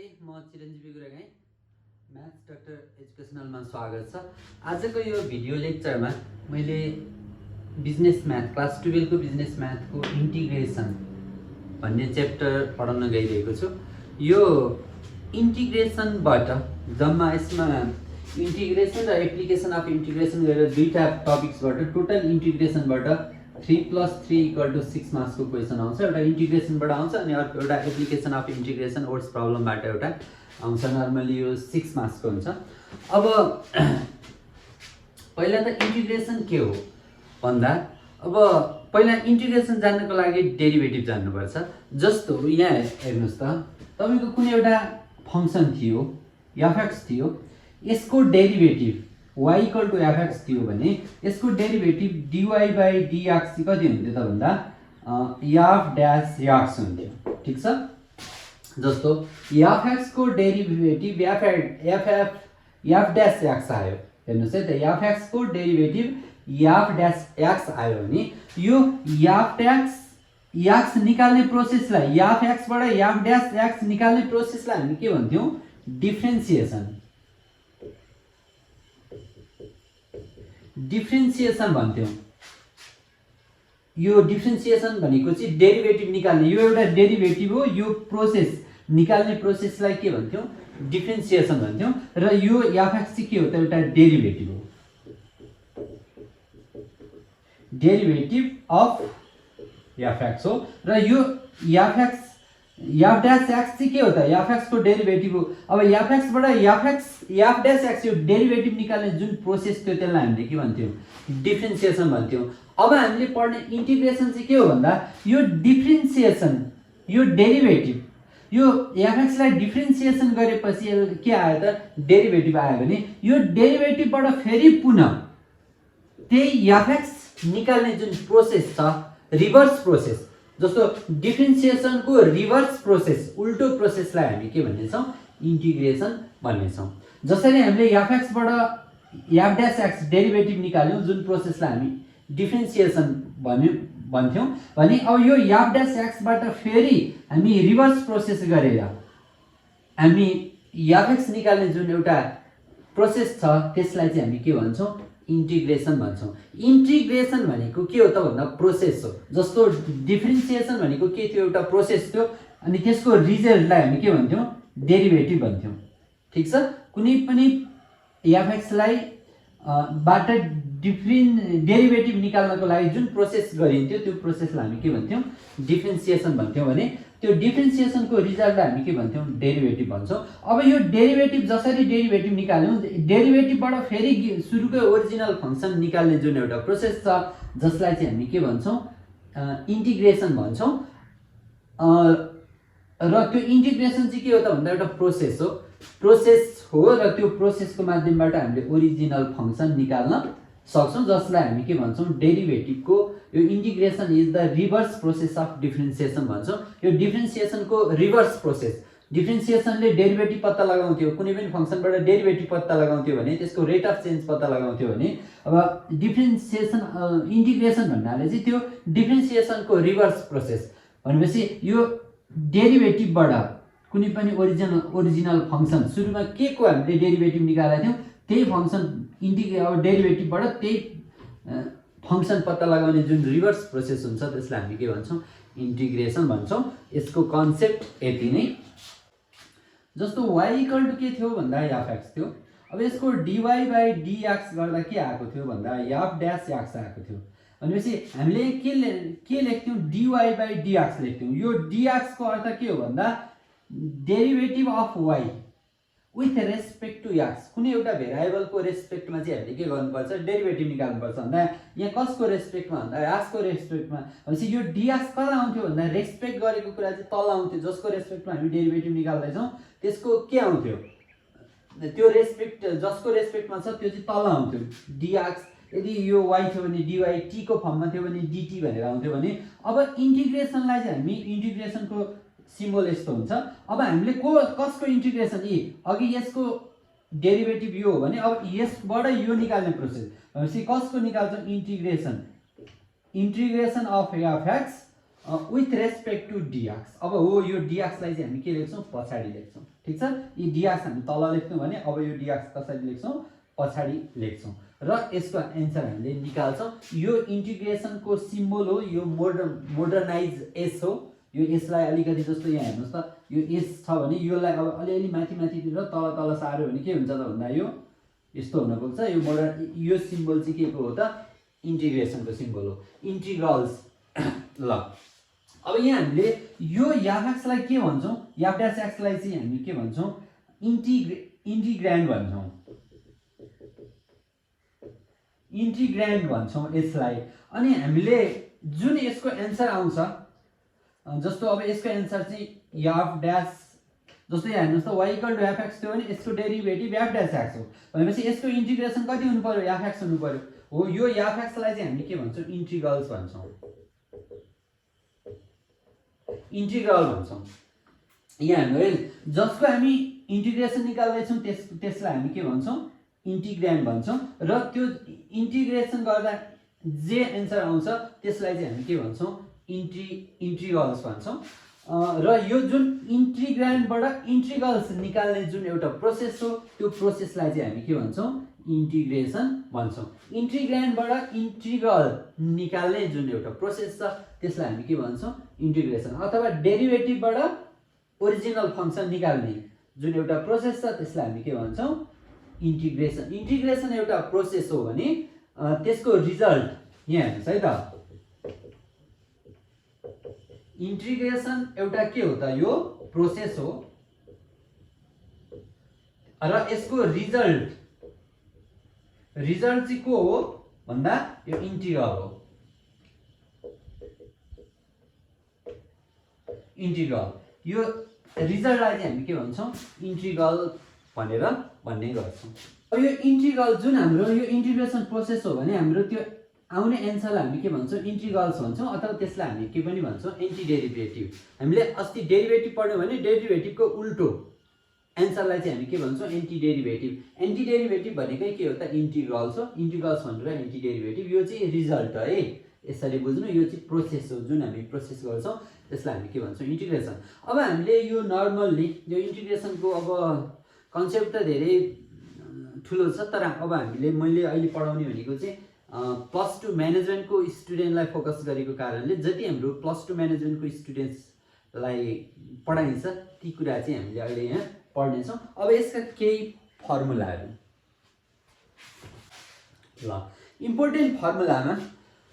नमस्ते, म चिरञ्जीवी गुरुगाई maths doctor एजुकेसनलमा स्वागत छ। आजको यो भिडियो लेक्चरमा मैले बिजनेस म्याथ क्लास 12 को बिजनेस म्याथको इन्टिग्रेसन भन्ने च्याप्टर पढाउन गइरहेको छु। यो इन्टिग्रेसनबाट जम्मा यसमा इन्टिग्रेसन र एप्लिकेसन अफ इन्टिग्रेसन गरेर दुईटा टपिक्सबाट टोटल इन्टिग्रेसनबाट 3 + 3 = 6 मार्क्स को क्वेसन आउँछ। एउटा इन्टिग्रेसनबाट आउँछ अनि अर्को एउटा एप्लिकेसन अफ इन्टिग्रेसन वर्ड्स प्रब्लमबाट एउटा आउँछ। नर्मली यो 6 मार्क्स को हुन्छ। अब पहिला त इन्टिग्रेसन के हो भन्दा अब पहिला इन्टिग्रेसन जान्नको लागि डेरिभेटिभ जान्नुपर्छ। जस्तो यहाँ हेर्नुस् त, तपाईको कुनै एउटा फंक्सन थियो f(x) थियो, यसको डेरिभेटिभ y = f(x) थियो भने यसको डेरिभेटिभ dy/dx कति हुन्थ्यो त भन्दा f(x) हुन्थ्यो। ठीक छ। जस्तो f(x) को डेरिभेटिभ f(x) आयो। हेर्नुस् है त, f(x) को डेरिभेटिभ f(x) आयो भने यो f(x) निकाल्ने प्रोसेसलाई f(x) बाट f(x) निकाल्ने प्रोसेसलाई हामी के भन्थ्यौं? डिफ्रेन्सिएसन भन्थ्यौं। यो डिफ्रेन्सिएसन भनेको चाहिँ डेरिभेटिभ निकाल्ने, यो एउटा डेरिभेटिभ हो। यो प्रोसेस निकाल्ने प्रोसेसलाई के भन्थ्यौं? डिफ्रेन्सिएसन भन्थ्यौं। र यो f(x) चाहिँ के हो त? एउटा डेरिभेटिभ हो, डेरिभेटिभ अफ f(x) हो। र यो f(x) चाहिँ के हो त? f(x) को डेरिभेटिभ हो। अब f(x) बाट f(x) यो डेरिभेटिभ निकाल्ने जुन प्रोसेस थियो त्यसलाई हामीले के भन्थ्यौं? डिफ्रेन्सिएसन भन्थ्यौं। अब हामीले पढ्ने इन्टिग्रेसन चाहिँ के हो भन्दा यो डिफ्रेन्सिएसन, यो डेरिभेटिभ, यो f(x) लाई डिफ्रेन्सिएसन गरेपछि के आयो त? डेरिभेटिभ आयो भने यो डेरिभेटिभबाट फेरि पुनः त्यही f(x) निकाल्ने जुन प्रोसेस छ, रिभर्स प्रोसेस, जस्तो डिफ्रेन्सिएसन को रिभर्स प्रोसेस, उल्टो प्रोसेसलाई हामी के भन्नेछौं? इन्टिग्रेसन भन्नेछौं। जसरी हामीले f(x) बाट f(x) डेरिभेटिभ निकाल्यौं, जुन प्रोसेसलाई हामी डिफ्रेन्सिएसन भन्थ्यौं भने अब यो f(x) बाट फेरि हामी रिभर्स प्रोसेस गरेर हामी f(x) निकाल्ने जुन एउटा प्रोसेस छ त्यसलाई चाहिँ हामी के भन्छौं? इन्टिग्रेसन भन्छौं। इन्टिग्रेसन भनेको के हो त भन्दा प्रोसेस हो। जस्तो डिफ्रेन्सिएसन भनेको के थियो? एउटा प्रोसेस थियो अनि त्यसको रिजल्टलाई हामी के भन्थ्यौं? डेरिभेटिभ भन्थ्यौं। ठीक छ। कुनै पनि f(x) लाई बाट डेरिभेटिभ निकाल्नको लागि जुन प्रोसेस गरिन्थ्यो त्यो प्रोसेसलाई हामी के भन्थ्यौं? डिफ्रेन्सिएसन भन्थ्यौं भने त्यो डिफ्रेन्सिएसनको रिजल्टलाई हामी के भन्छौं? डेरिभेटिभ भन्छौं। अब यो डेरिभेटिभ जसरी डेरिभेटिभ निकाल्यौं, डेरिभेटिभबाट फेरि सुरुकै ओरिजिनल फंक्सन निकाल्ने जुन एउटा प्रोसेस छ जसलाई चाहिँ हामी के भन्छौं? इन्टिग्रेसन भन्छौं। र त्यो इन्टिग्रेसन चाहिँ के हो त भन्दा एउटा प्रोसेस हो र त्यो प्रोसेसको माध्यमबाट हामीले ओरिजिनल फंक्सन निकाल्न सक्छौं, जसलाई हामी के भन्छौं? डेरिभेटिभको यो integration is the reverse process of differentiation भन्छौं। यो डिफ्रेन्सिएसनको रिभर्स प्रोसेस, डिफ्रेन्सिएसनले डेरिभेटिभ पत्ता लगाउँथ्यो, कुनै पनि फंक्सनबाट डेरिभेटिभ पत्ता लगाउँथ्यो भने त्यसको रेट अफ चेन्ज पत्ता लगाउँथ्यो भने अब डिफ्रेन्सिएसन इन्टिग्रेसन भन्नाले चाहिँ त्यो डिफ्रेन्सिएसनको रिभर्स प्रोसेस भनेपछि यो डेरिभेटिभबाट कुनै पनि ओरिजिनल फंक्सन सुरुमा के को हामीले डेरिभेटिभ निकालेका थियौं त्यही फंक्सन डेरिभेटिभबाट त्यही फंक्सन पत्ता लगाउने जुन रिभर्स प्रोसेस हुन्छ त्यसलाई हामी के भन्छौं? इन्टिग्रेसन भन्छौं। यसको कन्सेप्ट यति नै। जस्तो y = के थियो भन्दा f(x) थियो। अब यसको dy/dx गर्दा के आएको थियो भन्दा f(x) आएको थियो। भनेपछि हामीले के लेख्थ्यौं? dy/dx लेख्थ्यौं। यो dx को अर्थ के हो भन्दा derivative of y with respect to x। कुनै एउटा भेरिएबलको रेस्पेक्टमा चाहिँ हामीले के गर्नुपर्छ? डेरिभेटिभ निकाल्नुपर्छ। भन्दा यहाँ कसको रेस्पेक्टमा भन्दा x को रेस्पेक्टमा। भनेपछि यो dx कता आउँथ्यो भन्दा रेस्पेक्ट गरेको कुरा चाहिँ तल आउँथ्यो। जसको रेस्पेक्टमा हामी डेरिभेटिभ निकाल्दै छौं त्यसको के आउँथ्यो? त्यो रेस्पेक्ट जसको रेस्पेक्टमा छ त्यो चाहिँ तल आउँथ्यो। dx यदि यो y थियो भने dy, t को फर्ममा थियो भने dt भनेर आउँथ्यो भने अब इन्टिग्रेसनलाई चाहिँ हामी इन्टिग्रेसनको सिम्बल यस्तो हुन्छ। अब हामीले कसको इन्टिग्रेसन? अघि यसको डेरिभेटिभ यो हो भने अब यसबाट यो निकाल्ने प्रोसेस भनेपछि कसको निकाल्छौं? Integration of f(x) with respect to dx. अब हो यो डिएक्सलाई चाहिँ हामी के लेख्छौँ पछाडि लेख्छौँ, ठिक छ। यी डिएक्स हामी तल लेख्छौँ भने अब यो डिएक्स कसरी लेख्छौँ पछाडि लेख्छौँ र यसको एन्सर हामीले निकाल्छौँ। यो इन्टिग्रेसनको सिम्बल हो, यो मोडर्नाइज एस हो। यो यसलाई अलिकति जस्तो यहाँ हेर्नुहोस् त, यो एस छ भने योलाई अब अलिअलि माथि माथितिर तल तल सार्यो भने के हुन्छ त भन्दा यो यस्तो हुन पुग्छ। यो मोडर्न यो सिम्बल चाहिँ के को हो त इन्टिग्रेसनको सिम्बल हो, इन्टिग्रल्स। ल अब यहाँ हामीले यो याफएक्सलाई के भन्छौँ, याफ ड्यास एक्सलाई चाहिँ हामी के भन्छौँ इन्टिग्रान्ड भन्छौँ, इन्टिग्रान्ड भन्छौँ यसलाई। अनि हामीले जुन यसको एन्सर आउँछ, जस्तो अब यसको एन्सर चाहिँ याफ ड्यास, जस्तो यहाँ हेर्नुहोस् त y equal to F X थियो भने यसको डेरिभेटिभ याफ ड्यास एक्स हो भनेपछि यसको इन्टिग्रेसन कति हुनु पर्यो याफ एक्स हुनु पर्यो। हो यो याफ एक्सलाई चाहिँ हामी के भन्छौँ इन्टिग्रल्स भन्छौँ, इन्टिग्रल भन्छौँ। यहाँ हेर्नु है, जसको हामी इन्टिग्रेसन निकाल्दैछौँ त्यसलाई हामी के भन्छौँ इन्टिग्रान्ड भन्छौँ र त्यो इन्टिग्रेसन गर्दा जे एन्सर आउँछ त्यसलाई चाहिँ हामी के भन्छौँ इन्टिग्रल्स भन्छौँ। र यो जुन इन्टिग्रान्डबाट इन्टिग्रल्स निकाल्ने जुन एउटा प्रोसेस हो त्यो प्रोसेसलाई चाहिँ हामी के भन्छौँ इन्टिग्रेसन भन्छौँ। इन्टिग्रान्डबाट इन्टिग्रल निकाल्ने जुन एउटा प्रोसेस छ त्यसलाई हामी के भन्छौँ इन्टिग्रेसन, अथवा डेरिभेटिभबाट ओरिजिनल फङ्सन निकाल्ने जुन एउटा प्रोसेस छ त्यसलाई हामी के भन्छौँ इन्टिग्रेसन। इन्टिग्रेसन एउटा प्रोसेस हो भने त्यसको रिजल्ट यहाँ हेर्नुहोस् है त, इन्टिग्रेसन एउटा के हो त यो प्रोसेस हो र यसको रिजल्ट चाहिँ को हो भन्दा यो इन्टिग्रल हो, इन्टिग्रल। यो रिजल्टलाई चाहिँ हामी के भन्छौँ इन्टिग्रल भनेर भन्ने गर्छौँ। अब यो इन्टिग्रल जुन हाम्रो यो इन्टिग्रेसन प्रोसेस हो भने हाम्रो त्यो आउने एन्सरलाई हामी के भन्छौँ इन्टिग्रल्स भन्छौँ, अथवा त्यसलाई हामी के पनि भन्छौँ एन्टी डेरिभेटिभ। हामीले अस्ति डेरिभेटिभ पढ्यौँ भने डेरिभेटिभको उल्टो एन्सरलाई चाहिँ हामी के भन्छौँ एन्टी डेरिभेटिभ। एन्टी डेरिभेटिभ भनेकै के हो त इन्टिग्रल्स हो, इन्टिग्रल्स भनेर एन्टी डेरिभेटिभ। यो चाहिँ रिजल्ट है, यसरी बुझ्नु, यो चाहिँ प्रोसेस हो, जुन हामी प्रोसेस गर्छौँ त्यसलाई हामी के भन्छौँ इन्टिग्रेसन। अब हामीले यो नर्मल्ली यो इन्टिग्रेसनको अब कन्सेप्ट त धेरै ठुलो छ, तर अब मैले अहिले पढाउने भनेको चाहिँ +2 म्यानेजमेन्टको स्टुडेन्टलाई फोकस गरेको कारणले जति हाम्रो +2 म्यानेजमेन्टको स्टुडेन्ट्सलाई पढाइन्छ ती कुरा चाहिँ हामीले अहिले यहाँ पढ्नेछौँ। अब यसका केही फर्मुलाहरू, ल इम्पोर्टेन्ट फर्मुलामा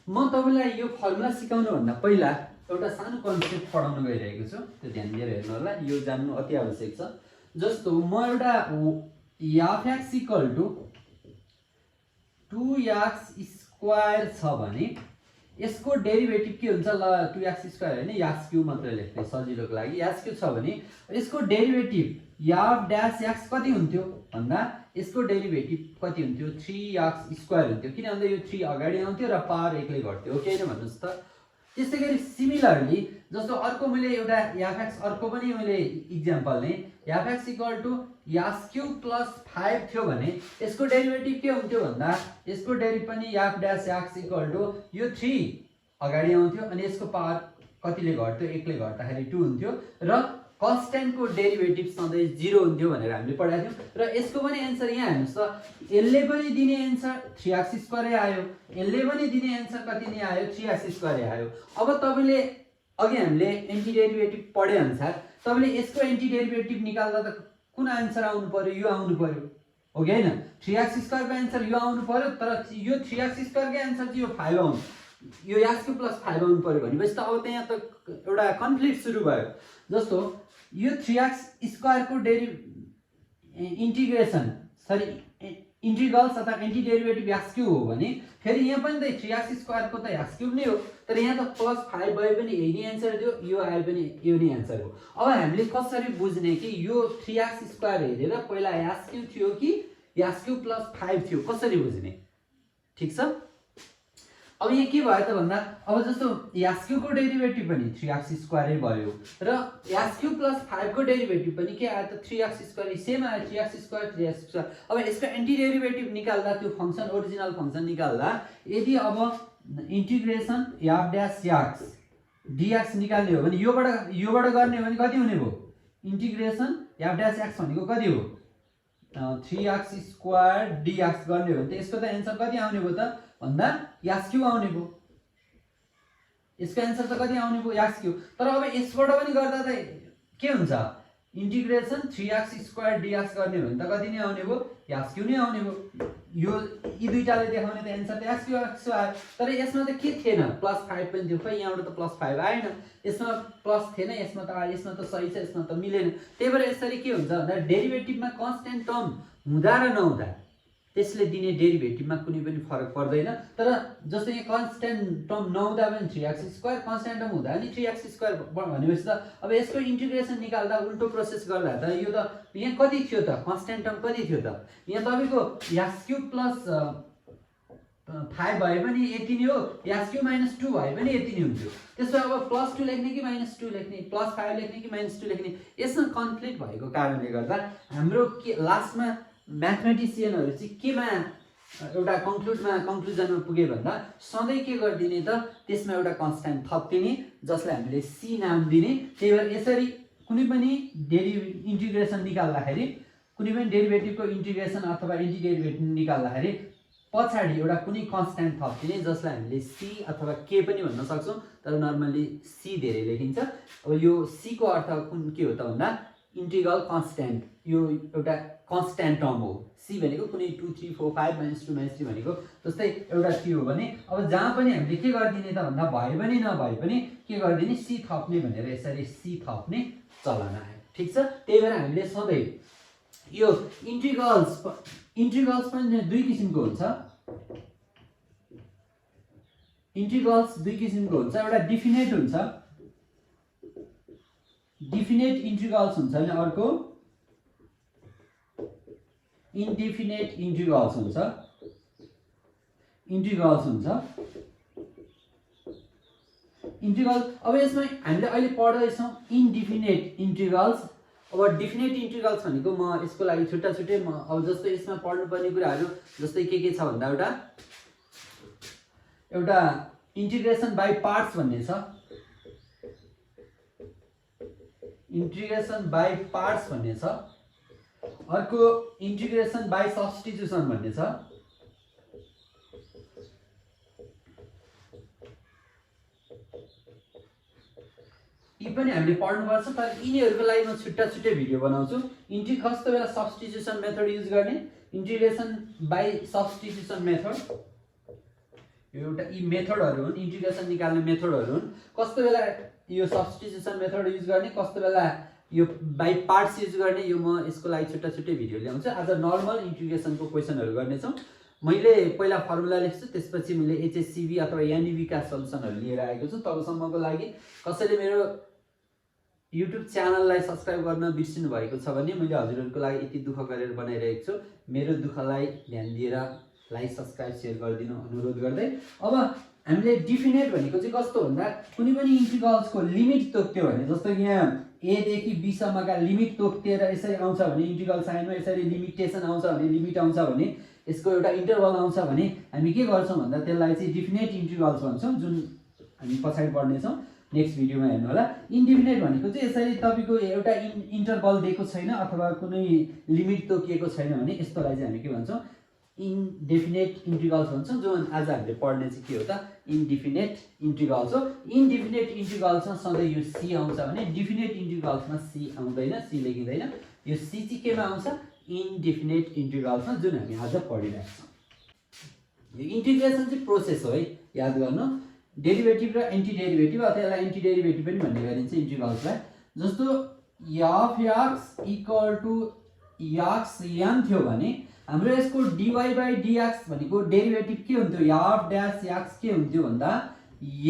म तपाईँलाई यो फर्मुला सिकाउनुभन्दा पहिला एउटा सानो कन्सेप्ट पढाउन गइरहेको छु, त्यो ध्यान दिएर हेर्नु होला, यो जान्नु अति आवश्यक छ। जस्तो म एउटा f x equal to 2x square छ भने यसको डेरिभेटिभ के हुन्छ, ल 2x स्क्वायर होइन याक्स क्युब मात्र लेख्ने सजिलोको लागि, याक्स क्युब छ भने यसको डेरिभेटिभ याफ ड्यास एक्स कति हुन्थ्यो भन्दा यसको डेरिभेटिभ कति हुन्थ्यो 3x स्क्वायर हुन्थ्यो, किन भन्दा यो 3 अगाडि आउँथ्यो र पावर 1 ले घट्थ्यो, हो कि होइन भन्नुहोस् त। त्यसै गरी सिमिलरली जस्तो अर्को मैले एउटा याफ एक्स अर्को पनि मैले इक्जाम्पल नै f x equal to x cube plus 5 थियो भने यसको डेरिभेटिभ के हुन्थ्यो भन्दा यसको डेरिभेटिभ पनि याफ ड्यास एक्स इक्वल टु यो 3 अगाडि आउँथ्यो अनि यसको पावर कतिले घट्थ्यो 1 ले घट्दाखेरि 2 हुन्थ्यो र कन्स्ट्यान्टको डेरिभेटिभ सधैँ 0 हुन्थ्यो भनेर हामीले पढाएको थियौँ। र यसको पनि एन्सर यहाँ हेर्नुहोस् त, यसले पनि दिने एन्सर 3x स्क्वायर आयो, यसले पनि दिने एन्सर कति नै आयो 3x स्क्वायर आयो। अब तपाईँले अघि हामीले एन्टी डेरिभेटिभ पढे अनुसार तपाईँले यसको एन्टी डेरिभेटिभ निकाल्दा त कुन आन्सर आउनु पर्यो, यो आउनु पर्यो, हो कि होइन। 3x स्क्वायरको एन्सर यो आउनु पर्यो, तर यो 3x स्क्वायरको एन्सर चाहिँ यो 5 आउनु, यो याक्स क्युब प्लस 5 आउनु पर्यो भनेपछि त अब त्यहाँ त एउटा कन्फ्लिक्ट सुरु भयो। जस्तो यो 3x स्क्वायरको इन्टिग्रल्स अथवा एन्टी डेरिभेटिभ याक्स क्युब हो भने फेरि यहाँ पनि त 3x स्क्वायरको त याक्स क्युब नै हो, तर यहाँ त +5 भए पनि यही नै एन्सर थियो, यो आए पनि यो नै एन्सर हो। अब हामीले कसरी बुझ्ने कि यो 3x स्क्वायर हेरेर पहिला याक्स क्युब थियो कि याक्स क्युब प्लस 5 थियो, कसरी बुझ्ने, ठिक छ। अब यहाँ के भयो त भन्दा अब जस्तो याक्स क्युबको डेरिभेटिभ पनि 3x स्क्वायरै भयो र याक्स क्युब प्लस 5 को डेरिभेटिभ पनि के आयो त 3x स्क्वायर, सेम आयो 3x स्क्वायर 3x स्क्वायर। अब यसको एन्टी डेरिभेटिभ निकाल्दा त्यो फङ्सन ओरिजिनल फङ्सन निकाल्दा यदि अब इन्टिग्रेसन याफ ड्यास याक्स dx निकाल्ने हो भने योबाट गर्ने हो भने कति हुने भयो इन्टिग्रेसन f dash x भनेको कति हो 3x² dx गर्ने हो भने त यसको त एन्सर कति आउने भयो त भन्दा x³ आउने भयो यसको एन्सर त कति आउने भयो x³ तर अब यसबाट पनि गर्दा त के हुन्छ इन्टिग्रेसन 3x² dx गर्ने हो भने त कति नै आउने भयो x³ नै आउने भयो यो यी दुईटाले देखाउने त एन्सर त x³ आयो तर यसमा त के थिएन +5 पनि थियो खै यहाँबाट त +5 आएन यसमा प्लस थिएन यसमा त आयो यसमा त सही छ यसमा त मिलेन त्यही भएर यसरी के हुन्छ भन्दा डेरिभेटिभमा कन्स्ट्यान्ट टर्म हुँदा र नहुँदा त्यसले दिने डेरिभेटिभमा कुनै पनि फरक पर्दैन तर जस्तो यहाँ कन्स्ट्यान्ट टर्म नहुँदा पनि 3x² कन्स्ट्यान्ट टर्म हुँदा नि 3x² भनेपछि त अब यसको इन्टिग्रेसन निकाल्दा उल्टो प्रोसेस गर्दा त यो त यहाँ कति थियो त कन्स्ट्यान्ट टर्म कति थियो त यहाँ तपाईको x³ + 5 भए पनि यति नै हो x³ - 2 भए पनि यति नै हुन्थ्यो त्यसो अब +2 लेख्ने कि -2 लेख्ने +5 लेख्ने कि -2 लेख्ने यसमा कन्फ्लिक्ट भएको कारणले गर्दा हाम्रो के लास्टमा म्याथमेटिसियनहरु चाहिँ केमा एउटा कन्क्लुजनमा पुगे भन्दा सधैँ के गर्दिने त त्यसमा एउटा कन्स्ट्यान्ट थपिदिने जसलाई हामीले c नाम दिने त्यही भएर यसरी कुनै पनि इन्टिग्रेसन निकाल्दाखेरि कुनै पनि डेरिभेटिभको इन्टिग्रेसन अथवा एन्टिडेरिभेटिभ निकाल्दाखेरि पछाडी एउटा कुनै कन्स्ट्यान्ट थपिदिने जसलाई हामीले c अथवा k पनि भन्न सक्छौं तर नर्मली c धेरै लेखिन्छ अब यो c को अर्थ कुन के हो त भन्दा इंटीग्रल कन्स्ट्यान्ट यो एउटा कन्स्ट्यान्ट टर्म हो c भनेको कुनै 2 3 4 5 -2 -3 भनेको जस्तै एउटा के हो भने अब जहाँ पनि हामीले के गर्दिने त भन्दा भए पनि नभए पनि के गर्दिने c थप्ने भनेर यसरी c थप्ने चलन आयो ठीक छ त्यही भएर हामीले सधैँ यो इंटीग्रल्स पनि दुई किसिमको हुन्छ इंटीग्रल्स दुई किसिमको हुन्छ एउटा डिफिनेट हुन्छ डिफिनेट इंटीग्रल्स हुन्छ नि अर्को इन्डिफिनेट इंटीग्रल्स हुन्छ इंटीग्रल अब यसमा हामीले अहिले पढ्दै छौं इन्डिफिनेट इंटीग्रल्स अब डिफिनेट इंटीग्रल्स भनेको म यसको लागि छुट्टा छुट्टै म अब जस्तो यसमा पढ्नुपर्ने कुराहरु जस्तै के छ भन्दा एउटा इंटीग्रेसन बाइ पार्ट्स भन्ने छ इंटीग्रेसन बाइ पार्ट्स भन्ने छ अर्को इंटीग्रेसन बाइ सब्स्टिट्युसन भन्ने छ यी पनि हामीले पढ्नुपर्छ तर यिनीहरुको लागि म छुट्टा छुट्टै भिडियो बनाउँछु कस्तो बेला सब्स्टिट्युसन मेथड युज गर्ने इंटीग्रेसन बाइ सब्स्टिट्युसन मेथड यो एउटा यी मेथडहरु हुन् इंटीग्रेसन निकाल्ने मेथडहरु हुन् कस्तो बेला यो सब्स्टिट्युसन मेथड युज गर्ने कस्तो बेला यो बाइ पार्ट्स युज गर्ने यो म यसको लागि छुट्टा छुट्टै भिडियो ल्याउँछु आज नर्मल इंटीग्रेसनको क्वेशनहरु गर्ने छौं मैले पहिला फर्मुला लेख्छु त्यसपछि मैले एचएससीबी अथवा एनईबी का सल्युसनहरु लिएर आएको छु तबसम्मको लागि कसैले मेरो युट्युब च्यानललाई सब्स्क्राइब गर्न बिर्सिनु भएको छ भने मैले हजुरहरुको लागि यति दुःख गरेर बनाइरहेको छु मेरो दुःखलाई ध्यान दिएर लाइक सब्स्क्राइब शेयर गरिदिनु अनुरोध गर्दै अब हामीले डिफिनेट भनेको चाहिँ कस्तो भन्दा कुनै पनि इंटीग्रल्सको लिमिट तोक्यो भने जस्तो यहाँ a देखि b सम्मका लिमिट तोक्तेर यसरी आउँछ भने इंटीग्रल साइनमा यसरी लिमिटेसन आउँछ भने लिमिट आउँछ भने यसको एउटा इन्टरभल आउँछ भने हामी के गर्छौं भन्दा त्यसलाई चाहिँ डिफिनेट इंटीग्रल्स भन्छौं जुन हामी पछाडी पढ्ने छौं नेक्स्ट भिडियोमा हेर्नु होला इन्डिफिनेट भनेको चाहिँ यसरी तपाईको एउटा इन्टरभल दिएको छैन अथवा कुनै लिमिट तोकिएको छैन भने यस्तोलाई चाहिँ हामी के भन्छौं इन्डेफिनेट इंटीग्रल्स भन्छौं जुन आज हामीले पढ्ने चाहिँ के हो त इन्डेफिनेट इंटीग्रल्स हो इन्डेफिनेट इंटीग्रल्समा सधैँ यो c आउँछ भने डिफिनेट इंटीग्रल्समा c आउँदैन c लेखिदैन यो c चाहिँ केमा आउँछ इन्डेफिनेट इंटीग्रल्समा जुन हामी आज पढिरहेका छौं यो इन्टिग्रेसन चाहिँ प्रोसेस हो है याद गर्नु डेरिभेटिभ र एन्टिडेरिभेटिभ अथवा यसलाई एन्टिडेरिभेटिभ पनि भन्ने गरिन्छ इन्टिग्रल्सलाई जस्तो f x = x n थियो भने हाम्रो यसको dy by dx भनेको डेरिभेटिभ के हुन्थ्यो f dash x के हुन्थ्यो भन्दा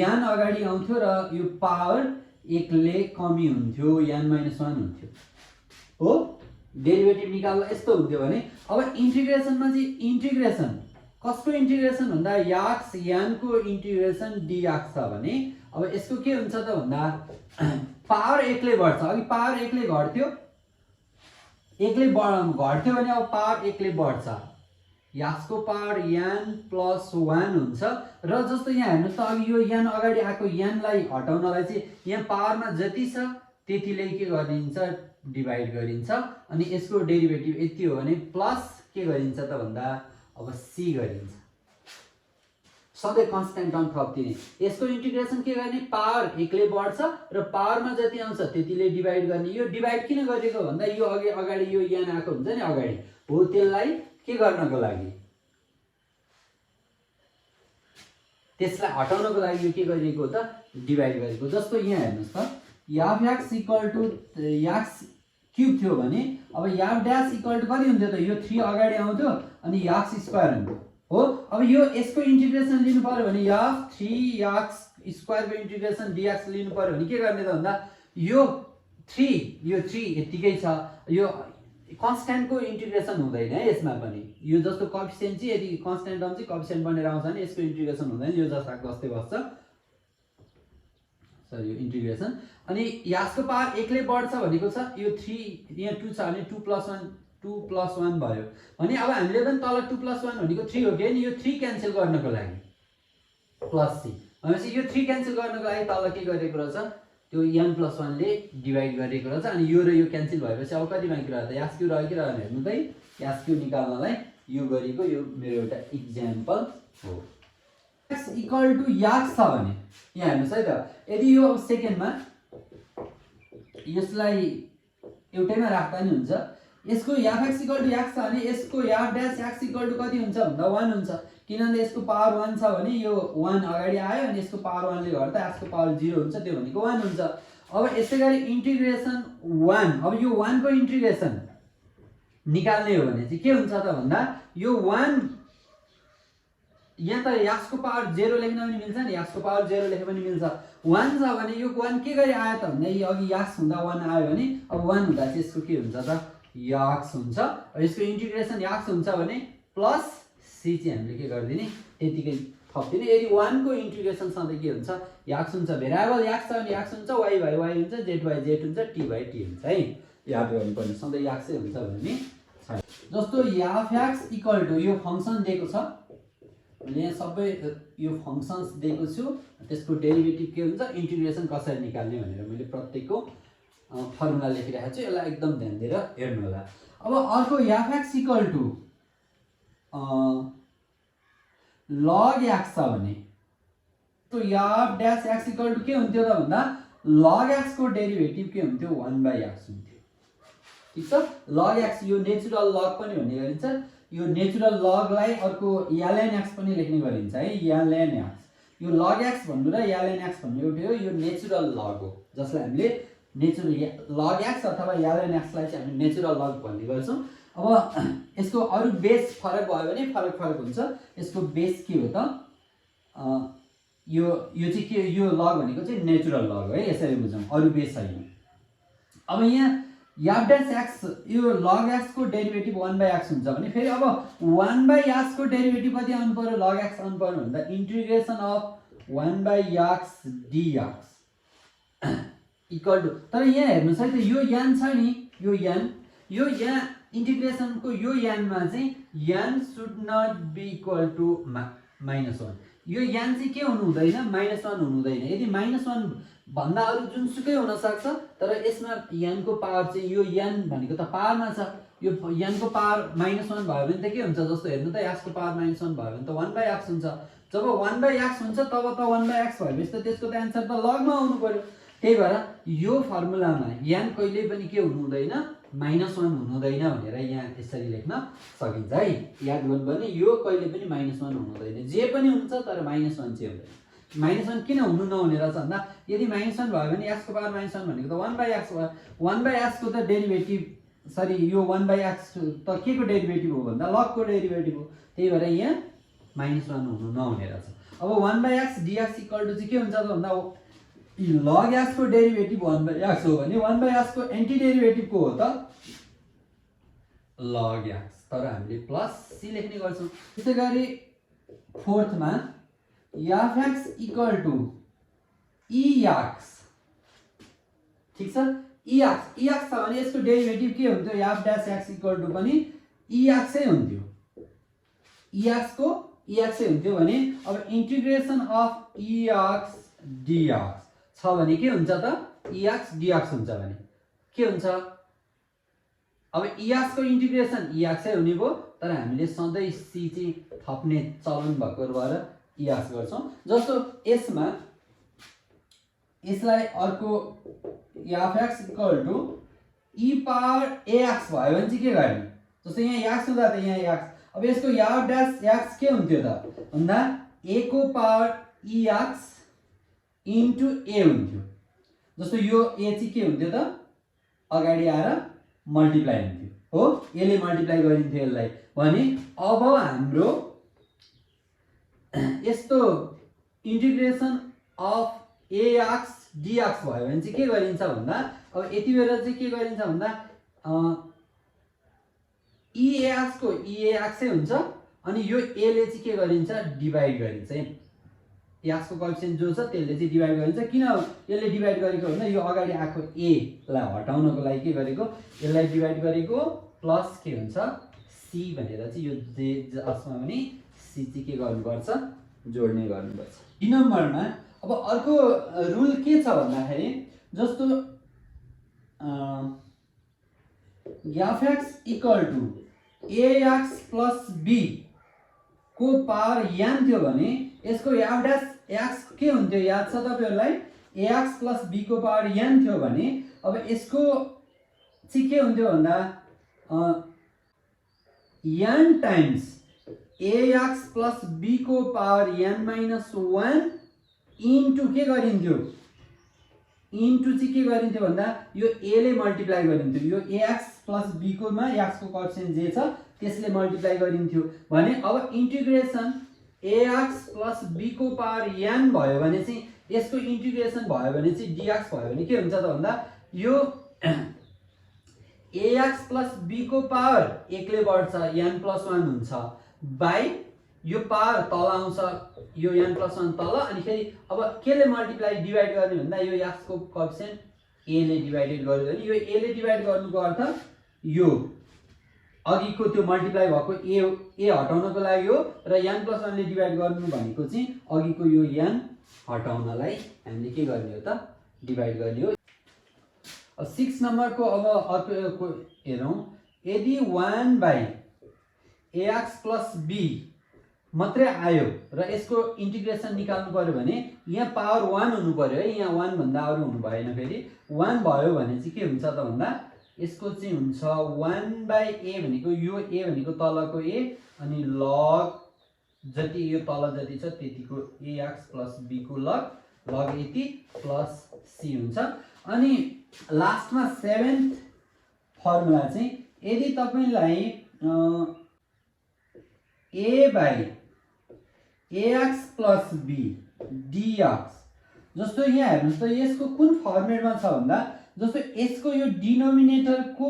n अगाडि आउँथ्यो र यो पावर 1 ले कमी हुन्थ्यो n - 1 हुन्थ्यो हो डेरिभेटिभ निकाल्दा यस्तो हुन्थ्यो भने अब इन्टिग्रेसनमा चाहिँ इन्टिग्रेसन कसको इन्टिग्रेसन भन्दा x n को इन्टिग्रेसन dx छ भने अब यसको के हुन्छ त भन्दा पावर 1 ले बढ्छ अघि पावर 1 ले घट्थ्यो 1 ले घट्थ्यो भने अब पावर 1 ले बढ्छ याक्सको पावर n प्लस 1 हुन्छ। र जस्तो यहाँ हेर्नुहोस् त अघि यो n अगाडि आएको n-लाई हटाउनलाई चाहिँ यहाँ पावरमा जति छ त्यतिले के गरिन्छ डिभाइड गरिन्छ अनि यसको डेरिभेटिभ यति हो भने प्लस के गरिन्छ त भन्दा अब c गरिन्छ। सधैँ कन्स्ट्यान्ट टर्म थपिदिने। यसको इन्टिग्रेसन के गर्ने पावर 1 ले बढ्छ र पावरमा जति आउँछ त्यतिले डिभाइड गर्ने। यो डिभाइड किन गरेको भन्दा यो अगाडि यो n आएको हुन्छ नि अगाडि हो त्यसलाई के गर्नको लागि त्यसलाई हटाउनको लागि यो के गरिएको हो त डिभाइड गरेको। जस्तो यहाँ हेर्नुहोस् त f x equal to x cube थियो भने अब याफ ड्यास इक्वल टु कति हुन्थ्यो त यो 3 अगाडि आउँथ्यो अनि याक्स स्क्वायर हुन्थ्यो हो। अब यो यसको इन्टिग्रेसन लिनु पर्यो भने याफ 3 याक्स स्क्वायर को इन्टिग्रेसन dx लिनु पर्यो भने के गर्ने त भन्दा यो 3 यतिकै छ। यो कन्स्ट्यान्ट को इन्टिग्रेसन हुँदैन है यसमा पनि। यो जस्तो कोएफिसिएन्ट चाहिँ यदि कन्स्ट्यान्ट टर्म चाहिँ कोएफिसिएन्ट बनेर आउँछ भने यसको इन्टिग्रेसन हुँदैन, यो जस्ताको जस्तै बस्छ। सरी यो इन्टिग्रेसन अनि याक्सको पावर 1 ले बढ्छ भनेको छ यो 3 यहाँ 2 छ भने 2 प्लस 1 भयो भने अब हामीले पनि तल 2 प्लस 1 भनेको 3 हो कि यो 3 क्यान्सल गर्नको लागि प्लस c भनेपछि यो 3 क्यान्सल गर्नको लागि तल के गरेको रहेछ त्यो n प्लस 1 ले डिभाइड गरेको रहेछ अनि यो र यो क्यान्सल भएपछि अब कति बाँकी रह्यो त याक्स क्यू रह्यो कि रहेन हेर्नु त। याक्स क्यू निकाल्नलाई यो गरेको यो मेरो एउटा इक्जाम्पल हो। x इक्वल टु याक्स छ भने यहाँ हेर्नुहोस् है त यदि यो सेकेन्डमा यसलाई एउटैमा राख्दा नि हुन्छ। यसको याफ एक्स इक्वल टु याक्स छ भने यसको याफ ड्यास एक्स इक्वल टु कति हुन्छ भन्दा 1 हुन्छ किनभने यसको पावर 1 छ भने यो 1 अगाडि आयो अनि यसको पावर 1 ले गर्दा यसको पावर 0 हुन्छ त्यो भनेको 1 हुन्छ। अब यसै गरी इन्टिग्रेसन 1 अब यो 1 को इन्टिग्रेसन निकाल्ने हो भने चाहिँ के हुन्छ त भन्दा यो 1 यहाँ त याक्सको पावर 0 लेख्न पनि मिल्छ नि याक्सको पावर 0 लेख्न पनि मिल्छ। 1 छ भने यो 1 के गरी आयो त भन्दा यो अघि याक्स हुँदा 1 आयो भने अब 1 हुँदा चाहिँ यसको के हुन्छ त याक्स हुन्छ। यसको इन्टिग्रेसन याक्स हुन्छ भने प्लस c चाहिँ हामीले के गर्दिने त्यतिकै थप्दिने। यदि 1 को इन्टिग्रेसन सधैँ के हुन्छ याक्स हुन्छ। भेरिएबल याक्स छ भने याक्स हुन्छ, y बाइ y हुन्छ, z बाइ z हुन्छ, t बाइ t हुन्छ है। याद गर्नुपर्ने सधैँ याक्सै हुन्छ भन्ने छ। जस्तो याफ एक्स इक्वल टु यो फंक्सन दिएको छ मैले यहाँ सबै यो फंक्सन्स दिएको छु त्यसको डेरिभेटिभ के हुन्छ इन्टिग्रेसन कसरी निकाल्ने भनेर मैले प्रत्येकको फर्मुला लेखिरहेको छु। यसलाई एकदम ध्यान दिएर हेर्नु होला। अब अर्को f x equal to log x छ भने तो f dash x equal to के हुन्थ्यो त भन्दा लग एक्स को डेरिभेटिभ के हुन्थ्यो 1/x हुन्थ्यो। ठीक छ लग एक्स यो नेचुरल लग पनि भन्ने गरिन्छ। यो नेचुरल लगलाई अर्को ln x पनि लेख्ने गरिन्छ है ln x। यो log x भन्नु र ln x भन्नु एउटै हो। यो नेचुरल लग हो जसलाई हामीले नेचुरल log x अथवा ln x लाई चाहिँ हामी नेचुरल लग भन्ने गर्छौं। अब यसको अरु बेस फरक भयो भने फरक हुन्छ। यसको बेस के हो त यो चाहिँ के यो लग भनेको चाहिँ नेचुरल लग हो है यसरी बुझौं अरु बेस छैन। अब यहाँ याफ ड्यास एक्स यो log x को डेरिभेटिभ 1/x हुन्छ भने फेरि अब 1/x को डेरिभेटिभ कति आउनु पर्यो log x आउनु पर्यो भन्दा integration of 1/x dx equal to तर यहाँ हेर्नुस् है त यो n छ नि यो यहाँ इन्टिग्रेसन को यो n मा चाहिँ n should not be equal to -1। यो n चाहिँ के हुनु हुँदैन -1 हुनु हुँदैन। यदि -1 भन्दा अरु जुनसुकै हुन सक्छ तर यसमा n को पावर चाहिँ यो n भनेको त पावरमा छ। यो n को पावर -1 भयो भने त के हुन्छ जस्तो हेर्नु त x को पावर -1 भयो भने त 1/x हुन्छ। जब 1/x हुन्छ तब त 1/x भएपछि त त्यसको त आन्सर त लगमा आउनु पर्यो। त्यही भएर यो फर्मुलामा n कहिले पनि के हुनु हुँदैन -1 हुनु हुँदैन भनेर यहाँ यसरी लेख्न सकिन्छ है। याद गर्नुपर्ने यो कहिले पनि -1 हुनु हुँदैन। जे पनि हुन्छ तर -1 चाहिँ हुँदैन। -1 किन हुनु नहुने रहेछ भन्दा यदि -1 भयो भने x को पावर -1 भनेको त 1/x भयो। 1/x को त डेरिभेटिभ सरी यो 1/x त के को डेरिभेटिभ हो भन्दा लग को डेरिभेटिभ हो। त्यही भएर यहाँ -1 हुनु नहुने रहेछ। अब 1/x dx इक्वल टु चाहिँ के हुन्छ त भन्दा log x को डेरिभेटिभ 1/x हो भने 1/x को एन्टी डेरिभेटिभ को हो त log x तर हामीले प्लस c लेख्ने गर्छौं। त्यसैगरी फोर्थमा याफ x इक्वल टु ex ठीक छ ex छ भने यसको डेरिभेटिभ के हुन्थ्यो याफ ड्यास x इक्वल टु पनि ex नै हुन्थ्यो। EX को EX हुन्थ्यो भने अब इन्टिग्रेसन अफ EX DX छ भने के हुन्छ त EX DX हुन्छ भने के हुन्छ अब EX को इन्टिग्रेसन EX हुने भयो तर हामीले सधैँ C चाहिँ थप्ने चलन भएको भएर EX गर्छौं जस्तो यसमा यसलाई अर्को fx = e पावर ax भयो भने चाहिँ के गर्ने जस्तो यहाँ x हुँदा त यहाँ x अब यसको f dash x के हुन्थ्यो त भन्दा a को पावर ex इन्टु a हुन्थ्यो जस्तो यो a चाहिँ के हुन्थ्यो त अगाडि आएर मल्टिप्लाई हुन्थ्यो हो यसले मल्टिप्लाई गरिन्थ्यो यसलाई भने अब हाम्रो यस्तो इन्टिग्रेसन अफ ax dx भयो भने चाहिँ के गरिन्छ भन्दा अब यति बेला चाहिँ के गरिन्छ भन्दा eax को eax हुन्छ अनि यो a ले चाहिँ के गरिन्छ डिवाइड गरिन्छ x को कोएफिसिएन्ट जो छ त्यसले चाहिँ डिवाइड गरिन्छ किन यसले डिवाइड गरेको भन्दा यो अगाडि आएको a लाई हटाउनको लागि के गरेको यसलाई डिवाइड गरेको प्लस के हुन्छ c भनेर चाहिँ यो जसमा पनि c चाहिँ के गर्नुपर्छ जोड्ने गर्नुपर्छ 2 नम्बरमा अब अर्को रुल के छ भन्दाखेरि जस्तो fx = ax + b को पावर n थियो भने यसको f dash x के हुन्थ्यो याद छ तपाईहरुलाई ax + b को पावर n थियो भने अब यसको चाहिँ के हुन्थ्यो भन्दा n टाइम्स ax + b को पावर n - 1 इन्टु के गरिन्थ्यो इन्टु चाहिँ के गरिन्थ्यो भन्दा यो a ले मल्टिप्लाई गरिन्थ्यो यो ax + b को मा x को कोएफिसिएन्ट जे छ त्यसले मल्टिप्लाई गरिन्थ्यो भने अब इन्टिग्रेसन ax + b को पावर n भयो भने चाहिँ यसको इन्टिग्रेसन भयो भने चाहिँ dx भयो भने के हुन्छ त भन्दा यो ax + b को पावर 1 ले बढ्छ n + 1 हुन्छ बाइ यो पावर तल आउँछ यो n + 1 तल अनि फेरि अब केले मल्टिप्लाई डिवाइड गर्ने भन्दा यो x को कोएफिसिएन्ट a ले डिवाइडेड गर्यो भने यो a ले डिवाइड गर्नुको अर्थ यो अघिको त्यो मल्टिप्लाई भएको a हटाउनको लागि हो र n + 1 ले डिवाइड गर्नु भनेको चाहिँ अघिको यो n हटाउनलाई हामीले के गर्ने हो त डिवाइड गर्ने हो 6 नम्बरको अब अर्को हेरौं यदि 1/ax + b मात्रै आयो र यसको इन्टिग्रेसन निकाल्नु पर्यो भने यहाँ पावर 1 हुनु पर्यो है यहाँ 1 भन्दा अरु हुनु भएन फेरि 1 भयो भने चाहिँ के हुन्छ त भन्दा यसको चाहिँ हुन्छ 1/a भनेको यो a भनेको तलको a अनि log जति यो तल जति छ त्यतिको ax + b को log यति प्लस c हुन्छ अनि लास्टमा 7th फर्मुला चाहिँ यदि तपाईलाई a/ax + b dx जस्तो यहाँ हेर्नुस् त यसको कुन फर्मेटमा छ भन्दा जस्तो यसको यो डिनोमिनेटरको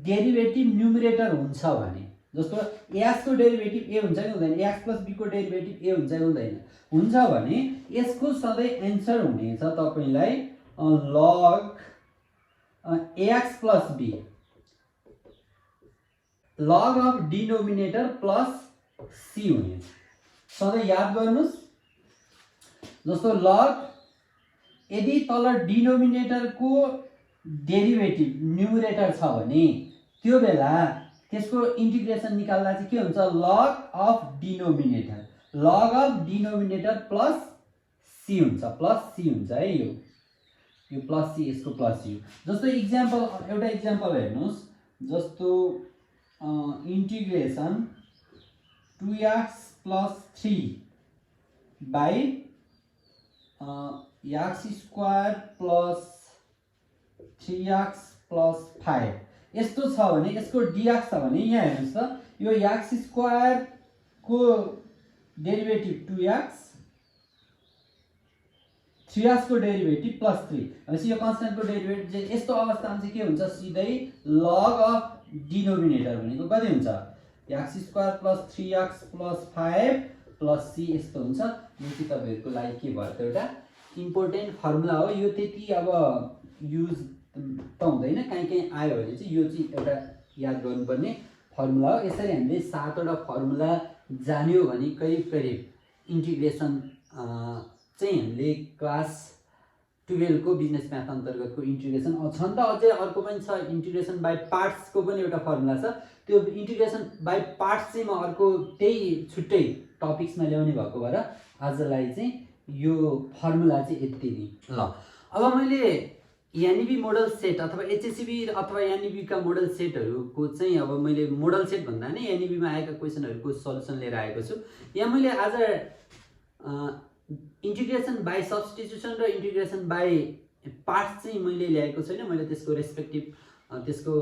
डेरिभेटिभ न्युमरेटर हुन्छ भने जस्तो ax को डेरिभेटिभ a हुन्छ कि हुँदैन ax + b को डेरिभेटिभ a हुन्छ कि हुँदैन हुन्छ भने यसको सधैँ आन्सर हुनेछ तपाईलाई log ax + b log of denominator plus c हुनेछ सधैँ याद गर्नुस् जस्तो log यदि तल डिनोमिनेटरको डेरिभेटिभ न्युमरेटर छ भने त्यो बेला त्यसको इन्टिग्रेसन निकाल्दा चाहिँ के हुन्छ log of denominator plus c हुन्छ है यो प्लस c यसको प्लस u जस्तो एक्जाम्पल एउटा एक्जाम्पल हेर्नुस् जस्तो integration 2x + 3 by x² + 3x + 5 यस्तो छ भने यसको dx छ भने यहाँ हेर्नुस् त यो x² को डेरिभेटिभ 2x 3x को डेरिभेटिभ +3 भनेपछि यो कन्स्टेन्टको डेरिभेटिभ यस्तो अवस्थामा चाहिँ के हुन्छ सिधै log अफ डिनोमिनेटर भनेको कति हुन्छ x² + 3x + 5 + c यस्तो हुन्छ यो चाहिँ तपाईहरुको लागि के भयो त एउटा इम्पोर्टेन्ट फर्मुला हो यो त्यति अब युज त हुँदैन कहीँ आयो भने चाहिँ यो चाहिँ एउटा याद गर्नुपर्ने फर्मुला हो यसरी हामीले 7 वटा फर्मुला जान्यो भने करिब इन्टिग्रेसन चाहिँ हामीले क्लास 12 को बिजनेस म्याथ अन्तर्गतको इन्टिग्रेसन छन् त अझै अर्को पनि छ इन्टिग्रेसन बाई पार्ट्सको पनि एउटा फर्मुला छ त्यो इन्टिग्रेसन बाई पार्ट्स चाहिँ म अर्को त्यही छुट्टै टपिक्समा ल्याउने भएको भएर आजलाई चाहिँ यो फर्मुला चाहिँ यति नै ल। अब मैले यानिबी मोडल सेट अथवा एचएससीबी अथवा यानिबीका मोडल सेटहरूको चाहिँ अब मैले मोडल सेट भन्दा नै यानिबीमा आएका क्वेसनहरूको सल्युसन लिएर आएको छु। यहाँ मैले आज इन्टिग्रेसन बाई सब्स्टिट्युसन र इन्टिग्रेसन बाई पार्ट्स चाहिँ मैले ल्याएको छैन, मैले त्यसको रेस्पेक्टिभ त्यसको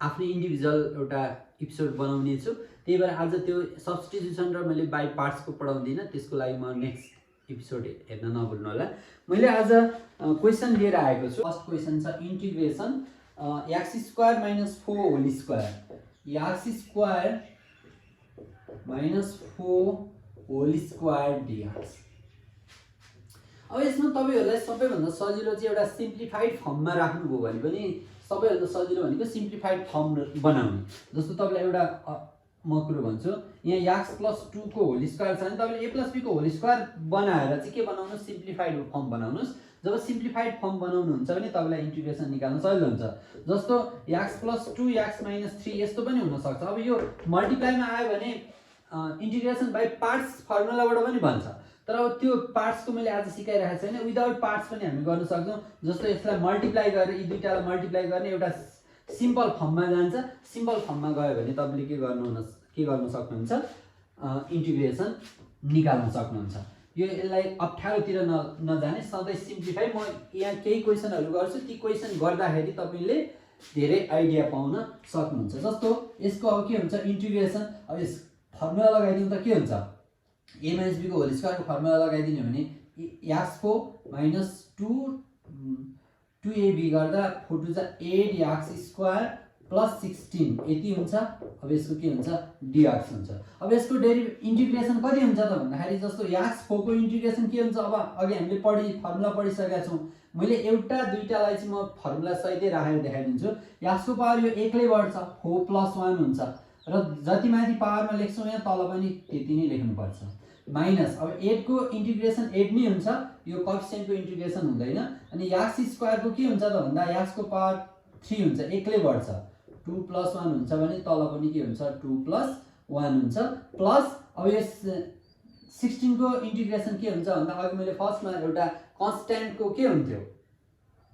आफ्नै इन्डिभिजुअल एउटा एपिसोड बनाउने छु। त्यही भएर आज त्यो सब्स्टिट्युसन र मैले बाई पार्ट्सको पढाउँदिनँ, त्यसको लागि म नेक्स्ट एपिसोड हेर्न नभुल्नु होला। मैले आज क्वेसन लिएर आएको छु। फर्स्ट क्वेसन छ integration X square minus 4 whole square X square minus 4 whole square D X. अब यसमा तपाईँहरूलाई सबैभन्दा सजिलो चाहिँ एउटा सिम्प्लिफाइड फर्ममा राख्नुभयो भने पनि सबैभन्दा सजिलो भनेको सिम्प्लिफाइड फर्म बनाउने। जस्तो तपाईँलाई एउटा म कुरो भन्छु, यहाँ एक्स प्लस 2 को होल स्क्वायर छ भने तपाईँले ए प्लस बी को होल स्क्वायर बनाएर चाहिँ के बनाउनुहोस्, सिम्प्लिफाइड फर्म बनाउनुहोस्। जब सिम्प्लिफाइड फर्म बनाउनुहुन्छ भने तपाईँलाई इन्टिग्रेसन निकाल्न सजिलो हुन्छ। जस्तो एक्स प्लस 2 एक्स माइनस 3 यस्तो पनि हुनसक्छ। अब यो मल्टिप्लाईमा आयो भने इन्टिग्रेसन बाई पार्ट्स फर्मुलाबाट पनि भन्छ, तर अब त्यो पार्ट्सको मैले आज सिकाइरहेको छैन। विदाउट पार्ट्स पनि हामी गर्न सक्छौँ। जस्तो यसलाई मल्टिप्लाई गरेर यी दुईटालाई मल्टिप्लाई गर्ने एउटा सिम्पल फर्ममा जान्छ। सिम्पल फर्ममा गयो भने तपाईँले के गर्न सक्नुहुन्छ, इन्टिग्रेसन निकाल्न सक्नुहुन्छ। यो यसलाई अप्ठ्यारोतिर नजाने, सधैँ सिम्प्लिफाई। म यहाँ केही क्वेसनहरू गर्छु, ती क्वेसन गर्दाखेरि तपाईँले धेरै आइडिया पाउन सक्नुहुन्छ। जस्तो यसको अब के हुन्छ इन्टिग्रेसन, अब यस फर्मुला लगाइदिउँ त के हुन्छ, ए माइनस बी को होल स्क्वायरको फर्मुला लगाइदिने भने एक्सको माइनस 2ab गर्दा 4 टू 8 एक्स स्क्वायर प्लस 16 यति हुन्छ। अब यसको के हुन्छ डिएक्स हुन्छ। अब यसको इन्टिग्रेसन कति हुन्छ त भन्दाखेरि जस्तो एक्स 4 को इन्टिग्रेसन के हुन्छ, अब अघि हामीले फर्मुला पढिसकेका छौँ। मैले एउटा दुईटालाई चाहिँ म फर्मुला सहितै राखेर देखाइदिन्छु। एक्सको पावर यो एकले बढ्छ, 4 + 1 हुन्छ र जति माथि पावरमा लेख्छौँ यहाँ तल पनि त्यति नै लेख्नुपर्छ। माइनस अब 8 को इन्टिग्रेसन 8 नै हुन्छ, यो कोएफिसिएन्टको इन्टिग्रेसन हुँदैन। अनि एक्स स्क्वायरको के हुन्छ त भन्दा एक्सको पावर 3 हुन्छ, एकले बढ्छ, 2 + 1 हुन्छ भने तल पनि के हुन्छ 2 + 1 हुन्छ। प्लस अब यस 16 को इन्टिग्रेसन के हुन्छ भन्दा अघि मैले फर्स्टमा एउटा कन्स्ट्यान्टको के हुन्थ्यो